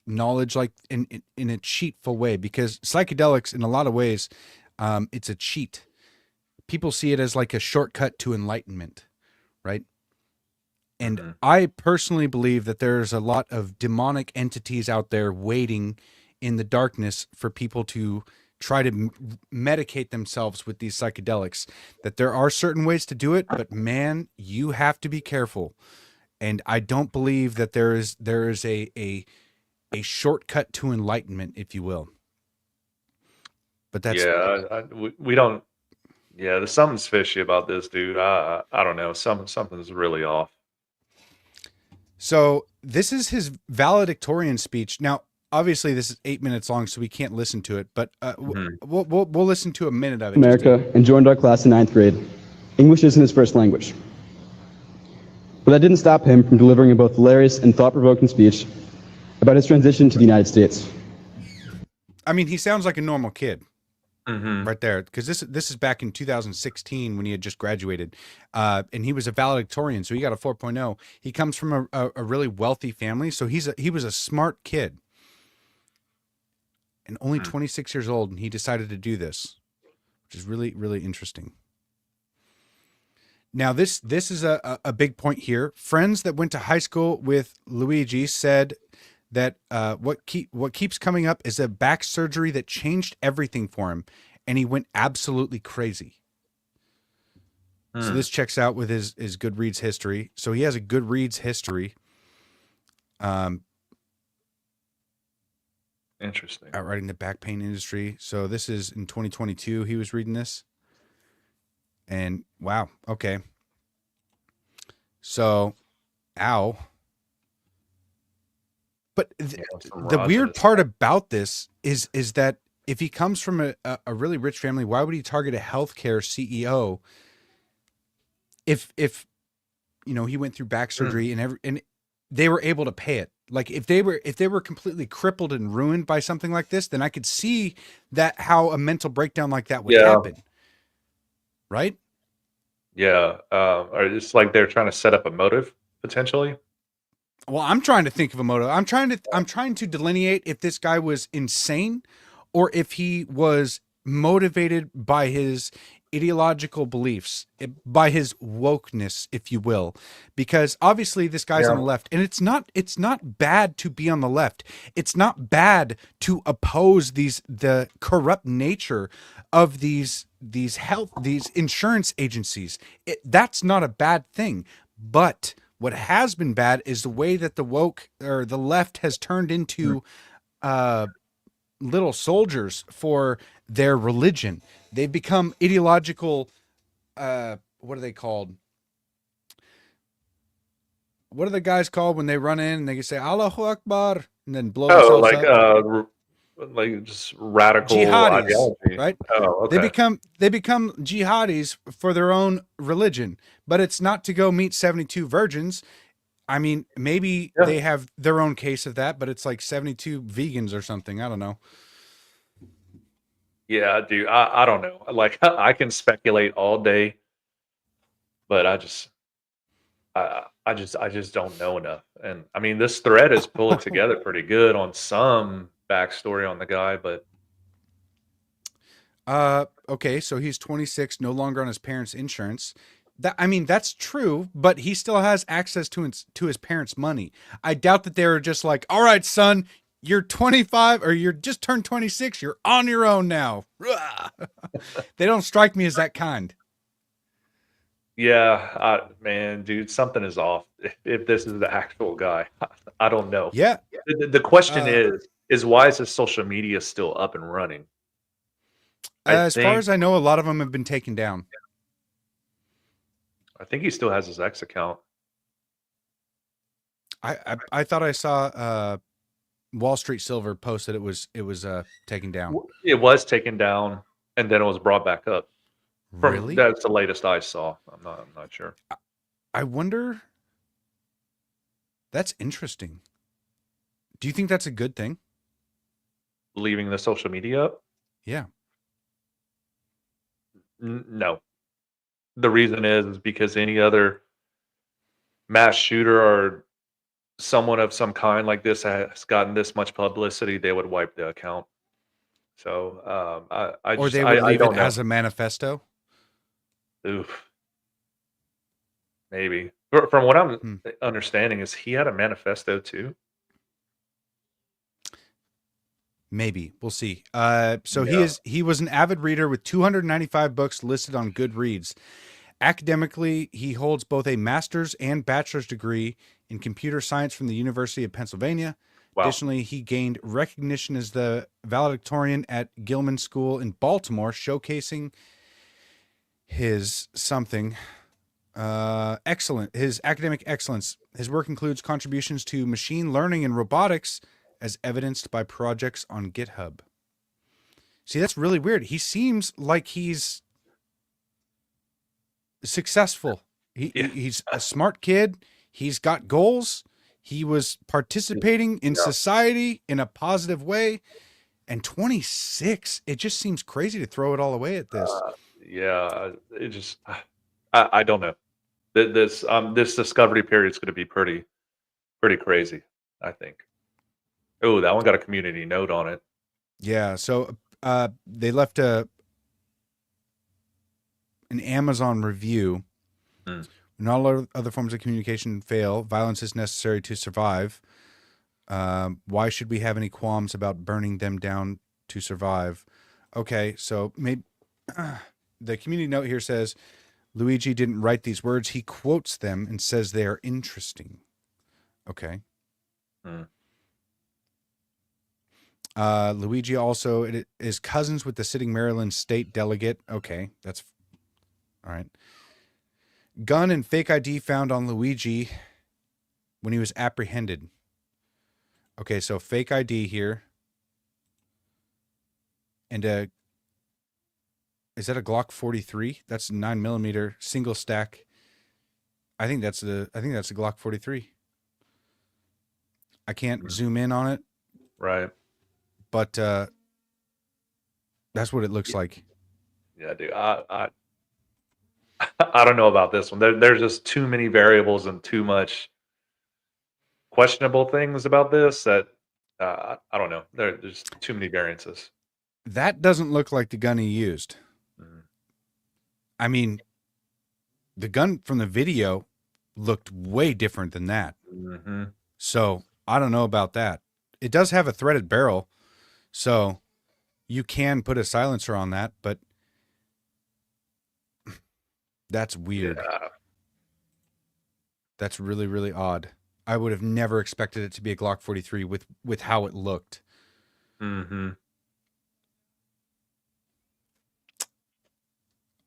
S2: knowledge like in a cheatful way, because psychedelics in a lot of ways, it's a cheat. People see it as like a shortcut to enlightenment, right? And I personally believe that there's a lot of demonic entities out there waiting in the darkness for people to try to medicate themselves with these psychedelics. That there are certain ways to do it, but man, you have to be careful. And I don't believe that there is a shortcut to enlightenment, if you will. But that's
S3: we don't. Yeah, there's something's fishy about this dude. I don't know. Something's really off.
S2: So this is his valedictorian speech. Now, obviously, this is 8 minutes long, so we can't listen to it. But we'll listen to a minute of it.
S7: America and joined our class in 9th grade. English isn't his first language. But that didn't stop him from delivering a both hilarious and thought-provoking speech about his transition to the United States.
S2: I mean, he sounds like a normal kid. Right there, because this is back in 2016 when he had just graduated, and he was a valedictorian, so he got a 4.0. He comes from a really wealthy family, so he was a smart kid, and only 26 years old, and he decided to do this, which is really, really interesting. Now, this is a big point here. Friends that went to high school with Luigi said that what keeps coming up is a back surgery that changed everything for him, and he went absolutely crazy. So this checks out with his Goodreads history. So he has a Goodreads history.
S3: Interesting.
S2: Outrighting the back pain industry. So this is in 2022. He was reading this, and wow, okay. So, ow. But the weird part about this is that if he comes from a really rich family, why would he target a healthcare CEO? If he went through back surgery and they were able to pay it. Like if they were completely crippled and ruined by something like this, then I could see that how a mental breakdown like that would happen. Right?
S3: Yeah. Or it's like they're trying to set up a motive potentially.
S2: Well, I'm trying to think of a motive. I'm trying to delineate if this guy was insane or if he was motivated by his ideological beliefs, by his wokeness, if you will, because obviously this guy's on the left, and it's not bad to be on the left. It's not bad to oppose the corrupt nature of these insurance agencies. That's not a bad thing, but what has been bad is the way that the woke or the left has turned into little soldiers for their religion. They've become ideological. What are they called? What are the guys called when they run in and they say Allahu Akbar and then blow themselves up?
S3: like just radical
S2: Jihadis,
S3: ideology.
S2: right?
S3: Oh,
S2: They
S3: okay.
S2: become jihadis for their own religion, but it's not to go meet 72 virgins. I mean, maybe
S3: Yeah.
S2: they have their own case of that, but it's like 72 vegans or something. I don't know.
S3: Yeah, dude. I don't know. Like I can speculate all day, but I just don't know enough. And I mean, this thread is pulling together pretty good on some backstory on the guy, but
S2: Okay, so he's 26, no longer on his parents' insurance. I mean, that's true, but he still has access to his parents' money. I doubt that they were just like, "All right, son, you're 25 or you're just turned 26, you're on your own now." They don't strike me as that kind.
S3: yeah, man, dude, something is off. If this is the actual guy, I don't know.
S2: Yeah.
S3: The question
S2: Uh,
S3: is why is his social media still up and running? I
S2: as far
S3: think
S2: as I know, a lot of them have been taken down.
S3: I think he still has his X account.
S2: I thought I saw Wall Street Silver posted it was taken down.
S3: It was taken down and then it was brought back up.
S2: Really?
S3: That's the latest I saw. I'm not sure.
S2: I wonder. That's interesting. Do you think that's a good thing?
S3: Leaving the social media up?
S2: Yeah.
S3: No. The reason is because any other mass shooter or someone of some kind like this has gotten this much publicity, they would wipe the account. So
S2: Or they would
S3: I
S2: leave it
S3: don't know.
S2: as a manifesto?
S3: Oof, maybe. From what I'm
S2: Hmm.
S3: understanding, is he had a manifesto too?
S2: Maybe. We'll see. So
S3: Yeah.
S2: he was an avid reader with 295 books listed on Goodreads. Academically, he holds both a master's and bachelor's degree in computer science from the University of Pennsylvania.
S3: Wow.
S2: Additionally, he gained recognition as the valedictorian at Gilman School in Baltimore, showcasing his his academic excellence. His work includes contributions to machine learning and robotics, as evidenced by projects on GitHub. See, that's really weird. He seems like he's successful.
S3: Yeah.
S2: He's a smart kid. He's got goals. He was participating in
S3: Yeah.
S2: society in a positive way. And 26, it just seems crazy to throw it all away at this.
S3: Yeah. It just I don't know. This discovery period is going to be pretty crazy, I think. Oh, that one got a community note on it.
S2: Yeah. So they left an Amazon review.
S3: Hmm.
S2: When all other forms of communication fail, violence is necessary to survive. Why should we have any qualms about burning them down to survive? Okay, so maybe the community note here says Luigi didn't write these words. He quotes them and says they are interesting. Okay.
S3: Hmm.
S2: Luigi also is cousins with the sitting Maryland state delegate. Okay, that's all right. Gun and fake ID found on Luigi when he was apprehended. Okay, so fake ID here. And is that a Glock 43? That's a 9mm single stack. I think that's a Glock 43. I can't zoom in on it,
S3: Right.
S2: but that's what it looks like.
S3: Yeah, dude. I don't know about this one. There's just too many variables and too much questionable things about this that I don't know. There's too many variances.
S2: That doesn't look like the gun he used.
S3: Mhm.
S2: I mean, the gun from the video looked way different than that.
S3: Mm-hmm.
S2: So I don't know about that. It does have a threaded barrel, so you can put a silencer on that, but that's weird.
S3: Yeah.
S2: That's really, really odd. I would have never expected it to be a Glock 43 with how it looked.
S3: Mm-hmm.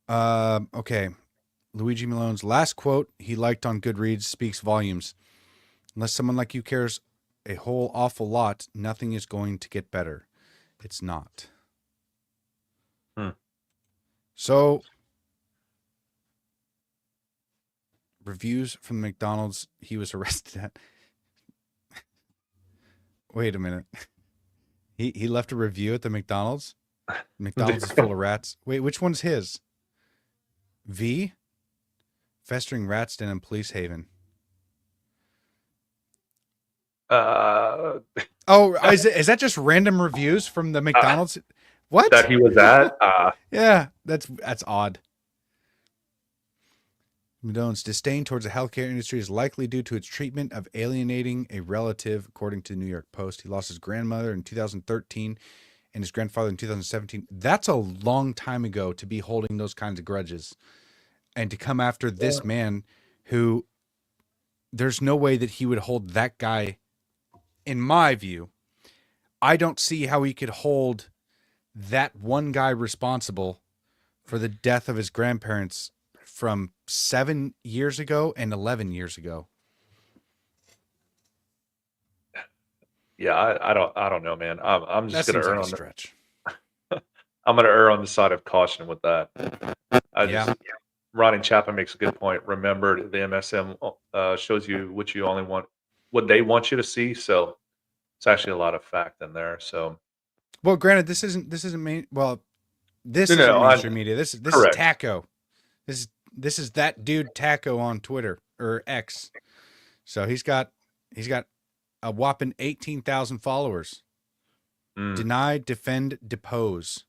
S2: Okay. Luigi Malone's last quote he liked on Goodreads speaks volumes. Unless someone like you cares a whole awful lot, nothing is going to get better. It's not.
S3: Hmm.
S2: So, reviews from McDonald's he was arrested at. Wait a minute. He left a review at the McDonald's? McDonald's is full of rats. Wait, which one's his? V? Festering rats den in police haven.
S3: Uh,
S2: Oh, is that just random reviews from the McDonald's? What?
S3: that he was at.
S2: Yeah, that's odd. McDonald's disdain towards the healthcare industry is likely due to its treatment of alienating a relative, according to the New York Post. He lost his grandmother in 2013 and his grandfather in 2017. That's a long time ago to be holding those kinds of grudges. And to come after this man who there's no way that he would hold that guy, in my view. I don't see how he could hold that one guy responsible for the death of his grandparents from 7 years ago and 11 years ago.
S3: Yeah, I don't know, man. I'm just
S2: That
S3: gonna
S2: seems
S3: err
S2: like a
S3: on
S2: stretch.
S3: I'm gonna err on the side of caution with that.
S2: Yeah.
S3: Ronnie Chapman makes a good point. Remember, the MSM shows you what they want you to see. So it's actually a lot of fact in there. So
S2: Well, granted, this isn't main. Well, this
S3: No,
S2: isn't
S3: no,
S2: mainstream media. This is
S3: correct.
S2: Taco. This is that dude Taco on Twitter or X. So he's got a whopping 18,000 followers.
S3: mm,
S2: Deny, defend, depose.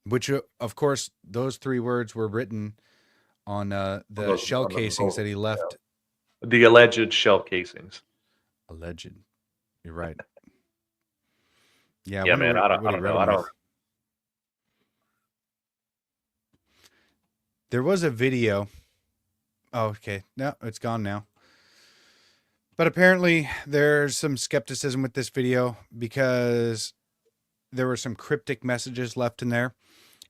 S2: Which, of course, those three words were written on the shell casings that he left.
S3: the alleged shell casings.
S2: Alleged. You're right. Yeah,
S3: Yeah,
S2: wonder
S3: man.
S2: what
S3: I
S2: he
S3: don't
S2: wrote
S3: know. I
S2: them
S3: don't.
S2: with. There was a video. Oh, okay. No, it's gone now. But apparently there's some skepticism with this video because there were some cryptic messages left in there.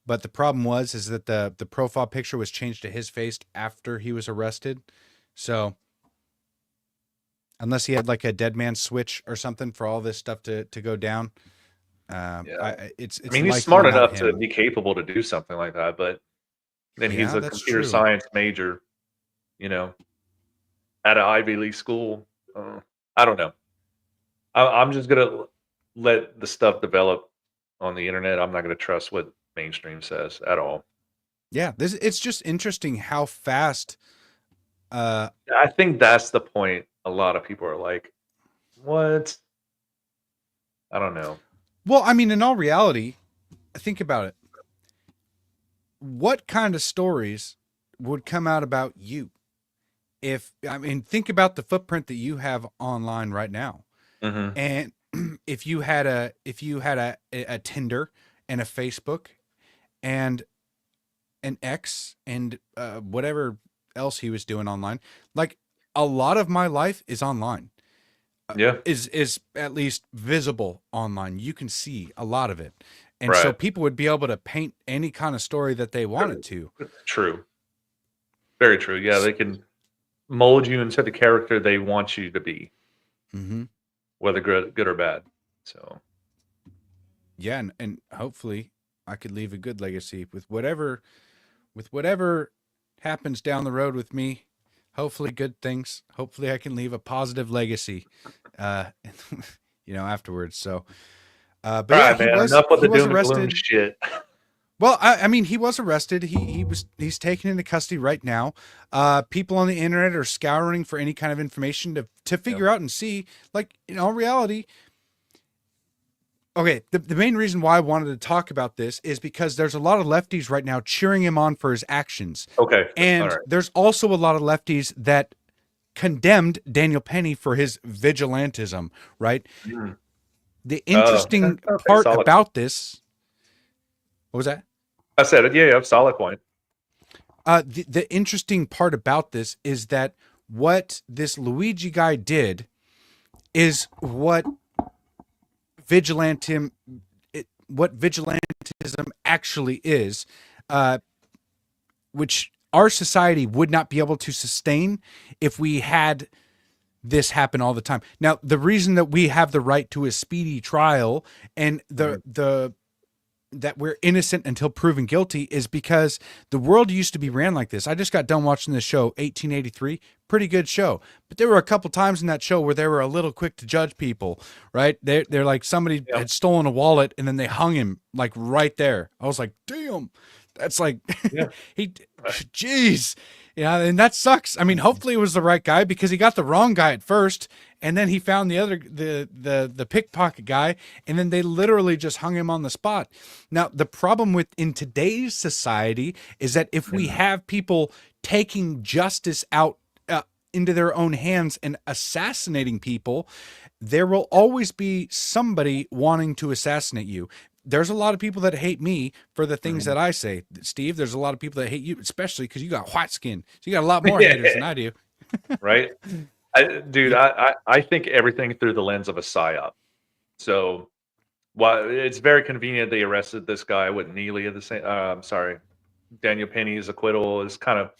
S2: But the problem is that the profile picture was changed to his face after he was arrested. So unless he had like a dead man switch or something for all this stuff to go down, it's
S3: I mean, he's
S2: likely
S3: smart
S2: not
S3: enough to
S2: him.
S3: be capable to do something like that, but then he's
S2: Yeah,
S3: a
S2: that's
S3: computer
S2: true.
S3: science major, at an Ivy League school. I don't know. I'm just gonna let the stuff develop on the internet. I'm not gonna trust what mainstream says at all.
S2: Yeah, it's just interesting how fast.
S3: I think that's the point. A lot of people are like, "What?" I don't know.
S2: Well, I mean, in all reality, think about it. What kind of stories would come out about you? Think about the footprint that you have online right now.
S3: Mhm.
S2: And if you had a Tinder and a Facebook and an X and whatever else he was doing online, like a lot of my life is online.
S3: Yeah.
S2: Is at least visible online. You can see a lot of it. And so
S3: Right.
S2: people would be able to paint any kind of story that they wanted to.
S3: True. Very true. Yeah, they can mold you into the character they want you to be,
S2: Mm-hmm.
S3: whether good or bad. So
S2: Yeah, and hopefully I could leave a good legacy with whatever happens down the road with me. Hopefully good things. Hopefully I can leave a positive legacy, afterwards. So, but
S3: all
S2: yeah,
S3: right, man. Enough with
S2: he
S3: the
S2: was
S3: doom and gloom
S2: arrested.
S3: shit.
S2: Well, I mean, he was arrested. He's taken into custody right now. People on the internet are scouring for any kind of information to figure out and see, like, in all reality. Okay, the main reason why I wanted to talk about this is because there's a lot of lefties right now cheering him on for his actions.
S3: Okay.
S2: And
S3: all right.
S2: there's also a lot of lefties that condemned Daniel Penny for his vigilantism, right?
S3: Mm.
S2: The interesting
S3: okay,
S2: part
S3: solid.
S2: about this, what was that?
S3: I said it. Yeah, solid point.
S2: The interesting part about this is that what this Luigi guy did is what vigilantism actually is, which our society would not be able to sustain if we had this happen all the time. Now, the reason that we have the right to a speedy trial and the that we're innocent until proven guilty is because the world used to be ran like this. I just got done watching this show, 1883, pretty good show. But there were a couple times in that show where they were a little quick to judge people, right? They're like somebody had stolen a wallet and then they hung him like right there. I was like, damn, that's like, geez. Yeah, and that sucks. I mean, hopefully it was the right guy because he got the wrong guy at first, and then he found the pickpocket guy, and then they literally just hung him on the spot. Now, the problem in today's society is that if we have people taking justice out into their own hands and assassinating people, there will always be somebody wanting to assassinate you. There's a lot of people that hate me for the things that I say. Steve, there's a lot of people that hate you, especially because you got white skin. So you got a lot more haters than I do.
S3: Right? I think everything through the lens of a psyop. So while it's very convenient they arrested this guy with Neely at the same Daniel Penny's acquittal is kind of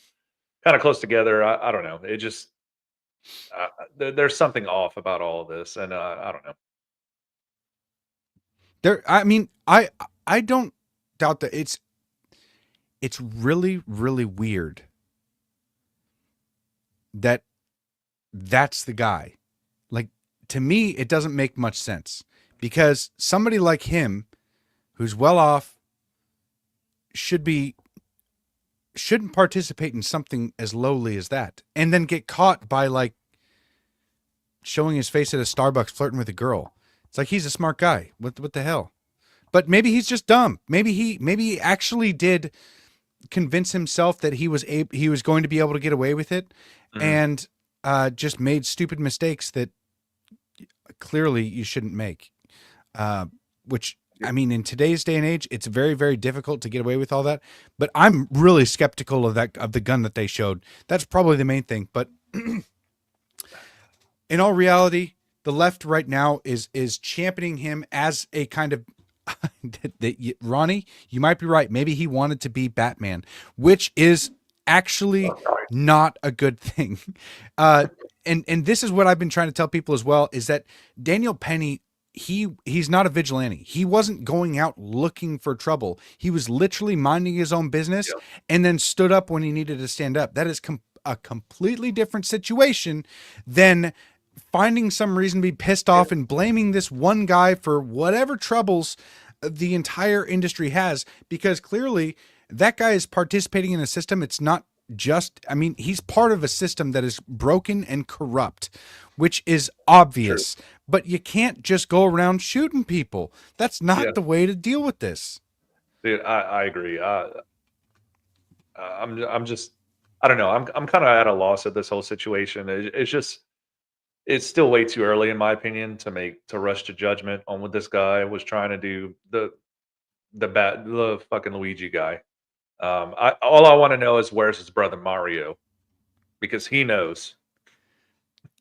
S3: close together. I don't know. It just there's something off about all of this, and I don't know.
S2: I mean, I don't doubt that it's really, really weird that that's the guy. Like, to me, it doesn't make much sense because somebody like him who's well off shouldn't participate in something as lowly as that and then get caught by like showing his face at a Starbucks flirting with a girl. It's like, he's a smart guy. What the hell? But maybe he's just dumb. Maybe he actually did convince himself that he was going to be able to get away with it, and just made stupid mistakes that clearly you shouldn't make. Which, I mean, in today's day and age, it's very, very difficult to get away with all that. But I'm really skeptical of the gun that they showed. That's probably the main thing. But in all reality, the left right now is championing him as a kind of Ronnie, you might be right. Maybe he wanted to be Batman, which is actually not a good thing. And this is what I've been trying to tell people as well, is that Daniel Penny, he's not a vigilante. He wasn't going out looking for trouble. He was literally minding his own business and then stood up when he needed to stand up. That is a completely different situation than finding some reason to be pissed off and blaming this one guy for whatever troubles the entire industry has, because clearly that guy is participating in a system. It's not just, I mean, he's part of a system that is broken and corrupt, which is obvious, but you can't just go around shooting people. That's not the way to deal with this.
S3: Dude, I agree. I'm just, I don't know. I'm kind of at a loss at this whole situation. It's still way too early, in my opinion, to rush to judgment on what this guy was trying to do. The fucking Luigi guy. All I want to know is where's his brother Mario, because he knows.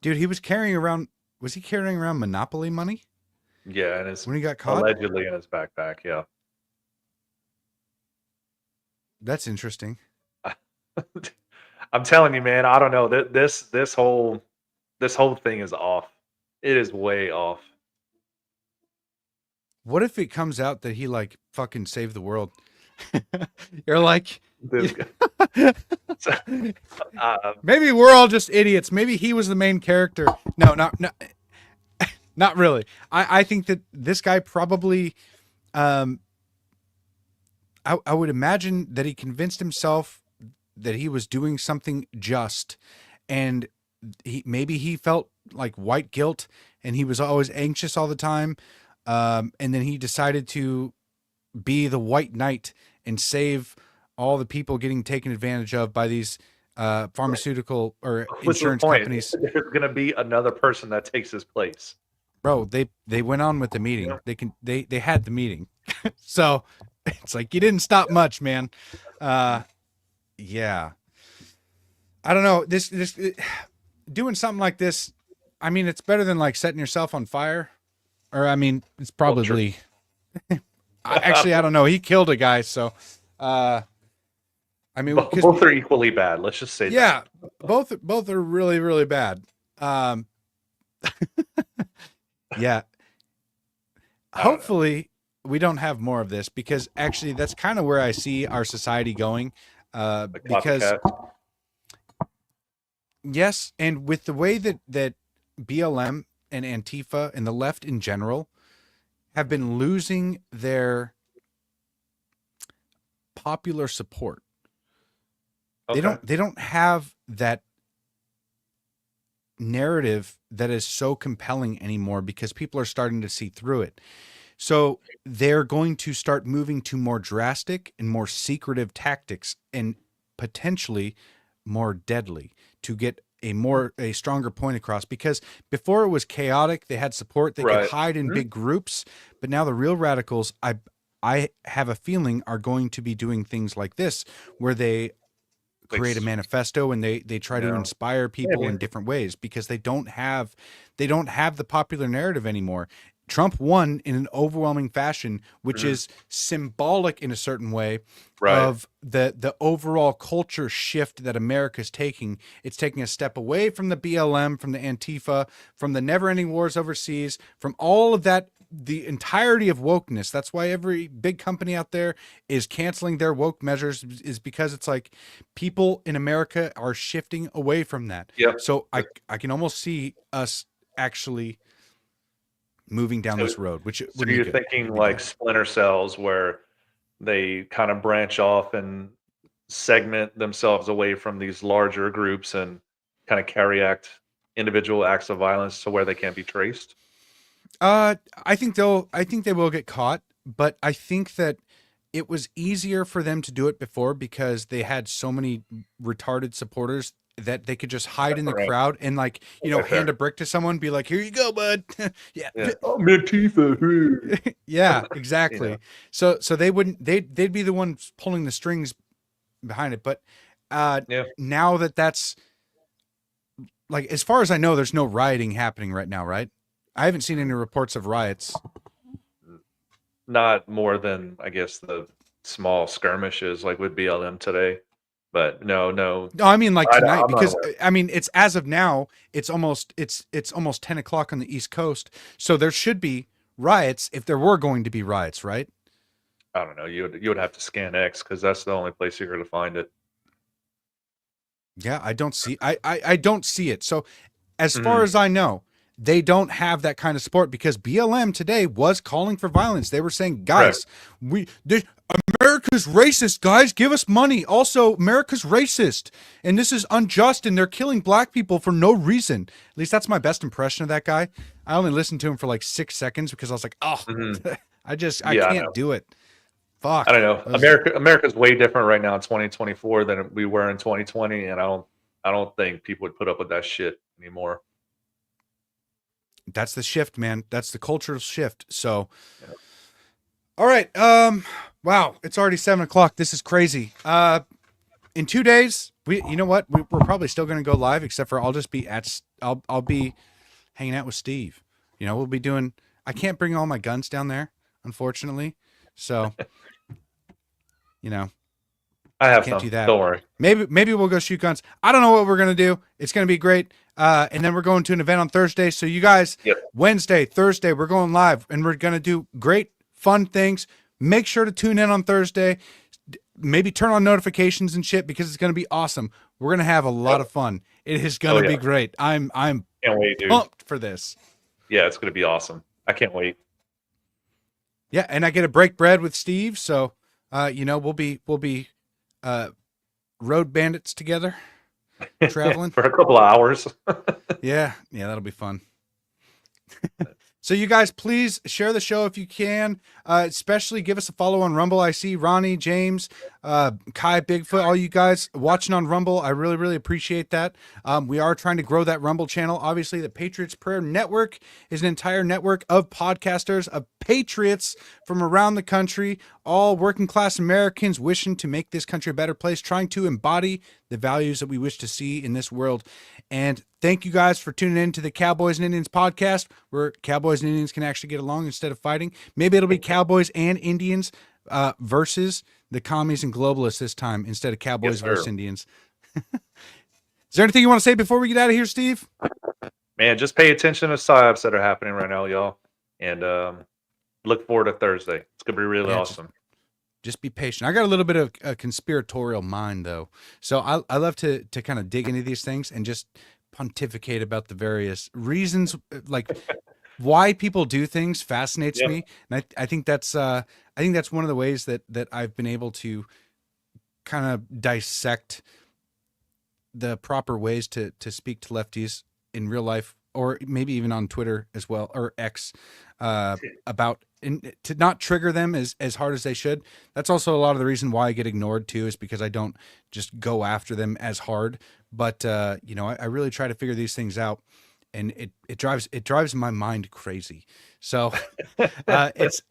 S2: Dude, was he carrying around Monopoly money?
S3: Yeah, and
S2: when he got caught,
S3: allegedly in his backpack. Yeah,
S2: that's interesting.
S3: I'm telling you, man. I don't know. This whole thing is off. It is way off.
S2: What if it comes out that he like fucking saved the world? You're like, maybe we're all just idiots. Maybe he was the main character. No, not really. I think that this guy probably, I would imagine that he convinced himself that he was doing something just, and maybe he felt like white guilt, and he was always anxious all the time. And then he decided to be the white knight and save all the people getting taken advantage of by these pharmaceutical or insurance companies.
S3: There's going to be another person that takes his place.
S2: Bro, they went on with the meeting. They had the meeting. So it's like, you didn't stop much, man. Yeah. I don't know. This doing something like this, I mean, it's better than like setting yourself on fire. Or, I mean, it's probably, actually, I don't know. He killed a guy. So, I mean,
S3: both are equally bad. Let's just say
S2: that. Both are really, really bad. Yeah. Hopefully we don't have more of this, because actually that's kind of where I see our society going. Because
S3: Copycat.
S2: yes, and with the way that BLM and Antifa and the left in general have been losing their popular support.
S3: Okay.
S2: They don't have that narrative that is so compelling anymore, because people are starting to see through it. So they're going to start moving to more drastic and more secretive tactics, and potentially more deadly, to get a stronger point across. Because before it was chaotic, they had support, they
S3: Right.
S2: could hide in big groups, but now the real radicals, I have a feeling, are going to be doing things like this, where they create a manifesto and they try to
S3: Yeah.
S2: inspire people
S3: Maybe.
S2: in different ways, because they don't have the popular narrative anymore. Trump won in an overwhelming fashion, which is symbolic in a certain way
S3: Right.
S2: of the overall culture shift that America's taking. It's taking a step away from the BLM, from the Antifa, from the never-ending wars overseas, from all of that, the entirety of wokeness. That's why every big company out there is canceling their woke measures, is because it's like people in America are shifting away from that.
S3: Yep.
S2: So I can almost see us actually moving down this road, which
S3: So
S2: would be
S3: you're
S2: good.
S3: thinking
S2: Would be
S3: like
S2: good.
S3: splinter cells, where they kind of branch off and segment themselves away from these larger groups and kind of carry act individual acts of violence to where they can't be traced.
S2: I think they will get caught, but I think that it was easier for them to do it before, because they had so many retarded supporters that they could just hide in the
S3: Right.
S2: crowd and, like,
S3: Okay,
S2: hand
S3: fair.
S2: a brick to someone, be like, "Here you go, bud." Yeah.
S3: Yeah. Oh, Antifa.
S2: Yeah,
S3: You
S2: exactly.
S3: know.
S2: So they'd be the ones pulling the strings behind it. But
S3: Yeah.
S2: now that's, like, as far as I know, there's no rioting happening right now, right? I haven't seen any reports of riots.
S3: Not more than, I guess, the small skirmishes like with BLM today, but no.
S2: No, I mean, like,
S3: I'm
S2: tonight,
S3: not
S2: because
S3: aware.
S2: I mean, it's, as of now, it's almost 10 o'clock on the East Coast, so there should be riots if there were going to be riots, right?
S3: I don't know. You would have to scan X, because that's the only place you're going to find it.
S2: Yeah, I don't see I don't see it. So as far
S3: Mhm.
S2: as I know, they don't have that kind of support, because BLM today was calling for violence. They were saying, guys, America's racist, guys, give us money. Also, America's racist, and this is unjust, and they're killing black people for no reason. At least that's my best impression of that guy. I only listened to him for like 6 seconds, because I was like, oh,
S3: Mhm.
S2: I
S3: Yeah, I
S2: can't
S3: know.
S2: do it. Fuck.
S3: I don't know. America's way different right now in 2024 than we were in 2020, and I don't think people would put up with that shit anymore.
S2: That's the shift, man. That's the cultural shift. So,
S3: Yeah.
S2: all right. Wow, it's already 7 o'clock. This is crazy. In 2 days, you know what? We're probably still going to go live, except for I'll just be I'll be hanging out with Steve. We'll be doing. I can't bring all my guns down there, unfortunately. So,
S3: I have
S2: can't
S3: some.
S2: do that.
S3: Don't worry.
S2: Maybe we'll go shoot guns. I don't know what we're gonna do. It's gonna be great. And then we're going to an event on Thursday. So you guys,
S3: Yep.
S2: Wednesday, Thursday, we're going live, and we're gonna do great, fun things. Make sure to tune in on Thursday. Maybe turn on notifications and shit, because it's gonna be awesome. We're gonna have a lot of fun. It is gonna be
S3: yeah.
S2: great. I'm
S3: Can't wait, dude.
S2: pumped for this.
S3: Yeah, it's gonna be awesome. I can't wait.
S2: Yeah, and I get to break bread with Steve. So, we'll be road bandits together, traveling.
S3: For a couple of hours.
S2: Yeah, that'll be fun. So you guys, please share the show if you can. Especially give us a follow on Rumble. I see Ronnie, James, Kai, Bigfoot, all you guys watching on Rumble. I really, really appreciate that. We are trying to grow that Rumble channel. Obviously, the Patriots Prayer Network is an entire network of podcasters, of patriots from around the country, all working class Americans wishing to make this country a better place, trying to embody the values that we wish to see in this world. And thank you guys for tuning in to the Cowboys and Indians podcast, where Cowboys and Indians can actually get along instead of fighting. Maybe it'll be Cowboys and Indians versus the commies and globalists this time, instead of Cowboys
S3: Yes, sir.
S2: versus Indians. Is there anything you want to say before we get out of here, Steve?
S3: Man, just pay attention to psyops that are happening right now, y'all, and look forward to Thursday. It's gonna be really
S2: Yeah,
S3: awesome.
S2: Just be patient. I got a little bit of a conspiratorial mind, though, so I love to kind of dig into these things and just pontificate about the various reasons, like why people do things fascinates
S3: Yep.
S2: me, and I think that's one of the ways that I've been able to kind of dissect the proper ways to speak to lefties in real life, or maybe even on Twitter as well, or X, about, and to not trigger them as hard as they should. That's also a lot of the reason why I get ignored too, is because I don't just go after them as hard. But you know, I really try to figure these things out, and it drives my mind crazy. So it's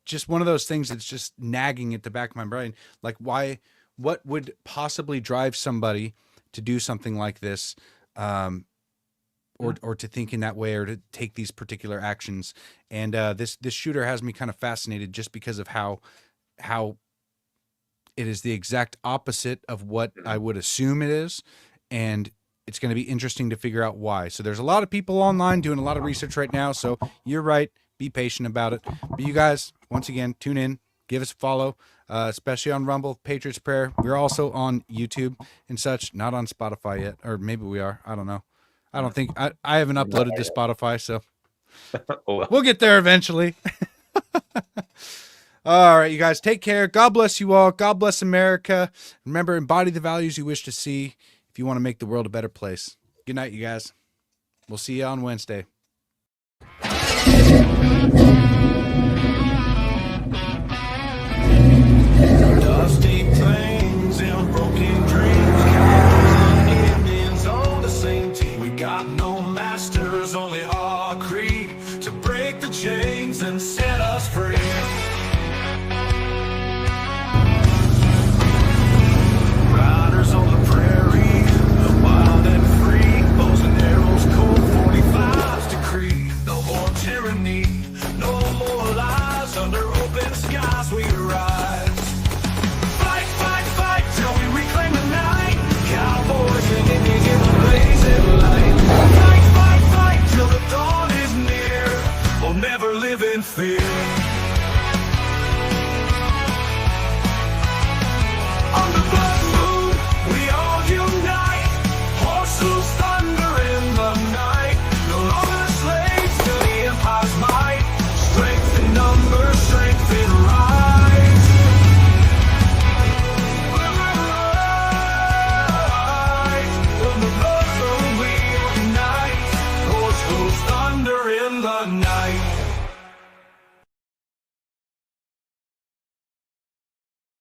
S2: just one of those things that's just nagging at the back of my brain. Like, what would possibly drive somebody to do something like this, or to think in that way, or to take these particular actions. And this shooter has me kind of fascinated, just because of how it is the exact opposite of what I would assume it is, and it's going to be interesting to figure out why. So there's a lot of people online doing a lot of research right now, so you're right, be patient about it. But you guys, once again, tune in, give us a follow, especially on Rumble, Patriot's Prayer. We're also on YouTube and such, not on Spotify yet, or maybe we are. I don't know. I don't think I haven't uploaded to Spotify, so we'll get there eventually. All right, you guys, take care. God bless you all. God bless America. Remember, embody the values you wish to see if you want to make the world a better place. Good night, you guys. We'll see you on Wednesday.
S1: Dusty plains and broken dreams. Cowboys and Indians on the same team. We got no masters, only our creed to break the chains and set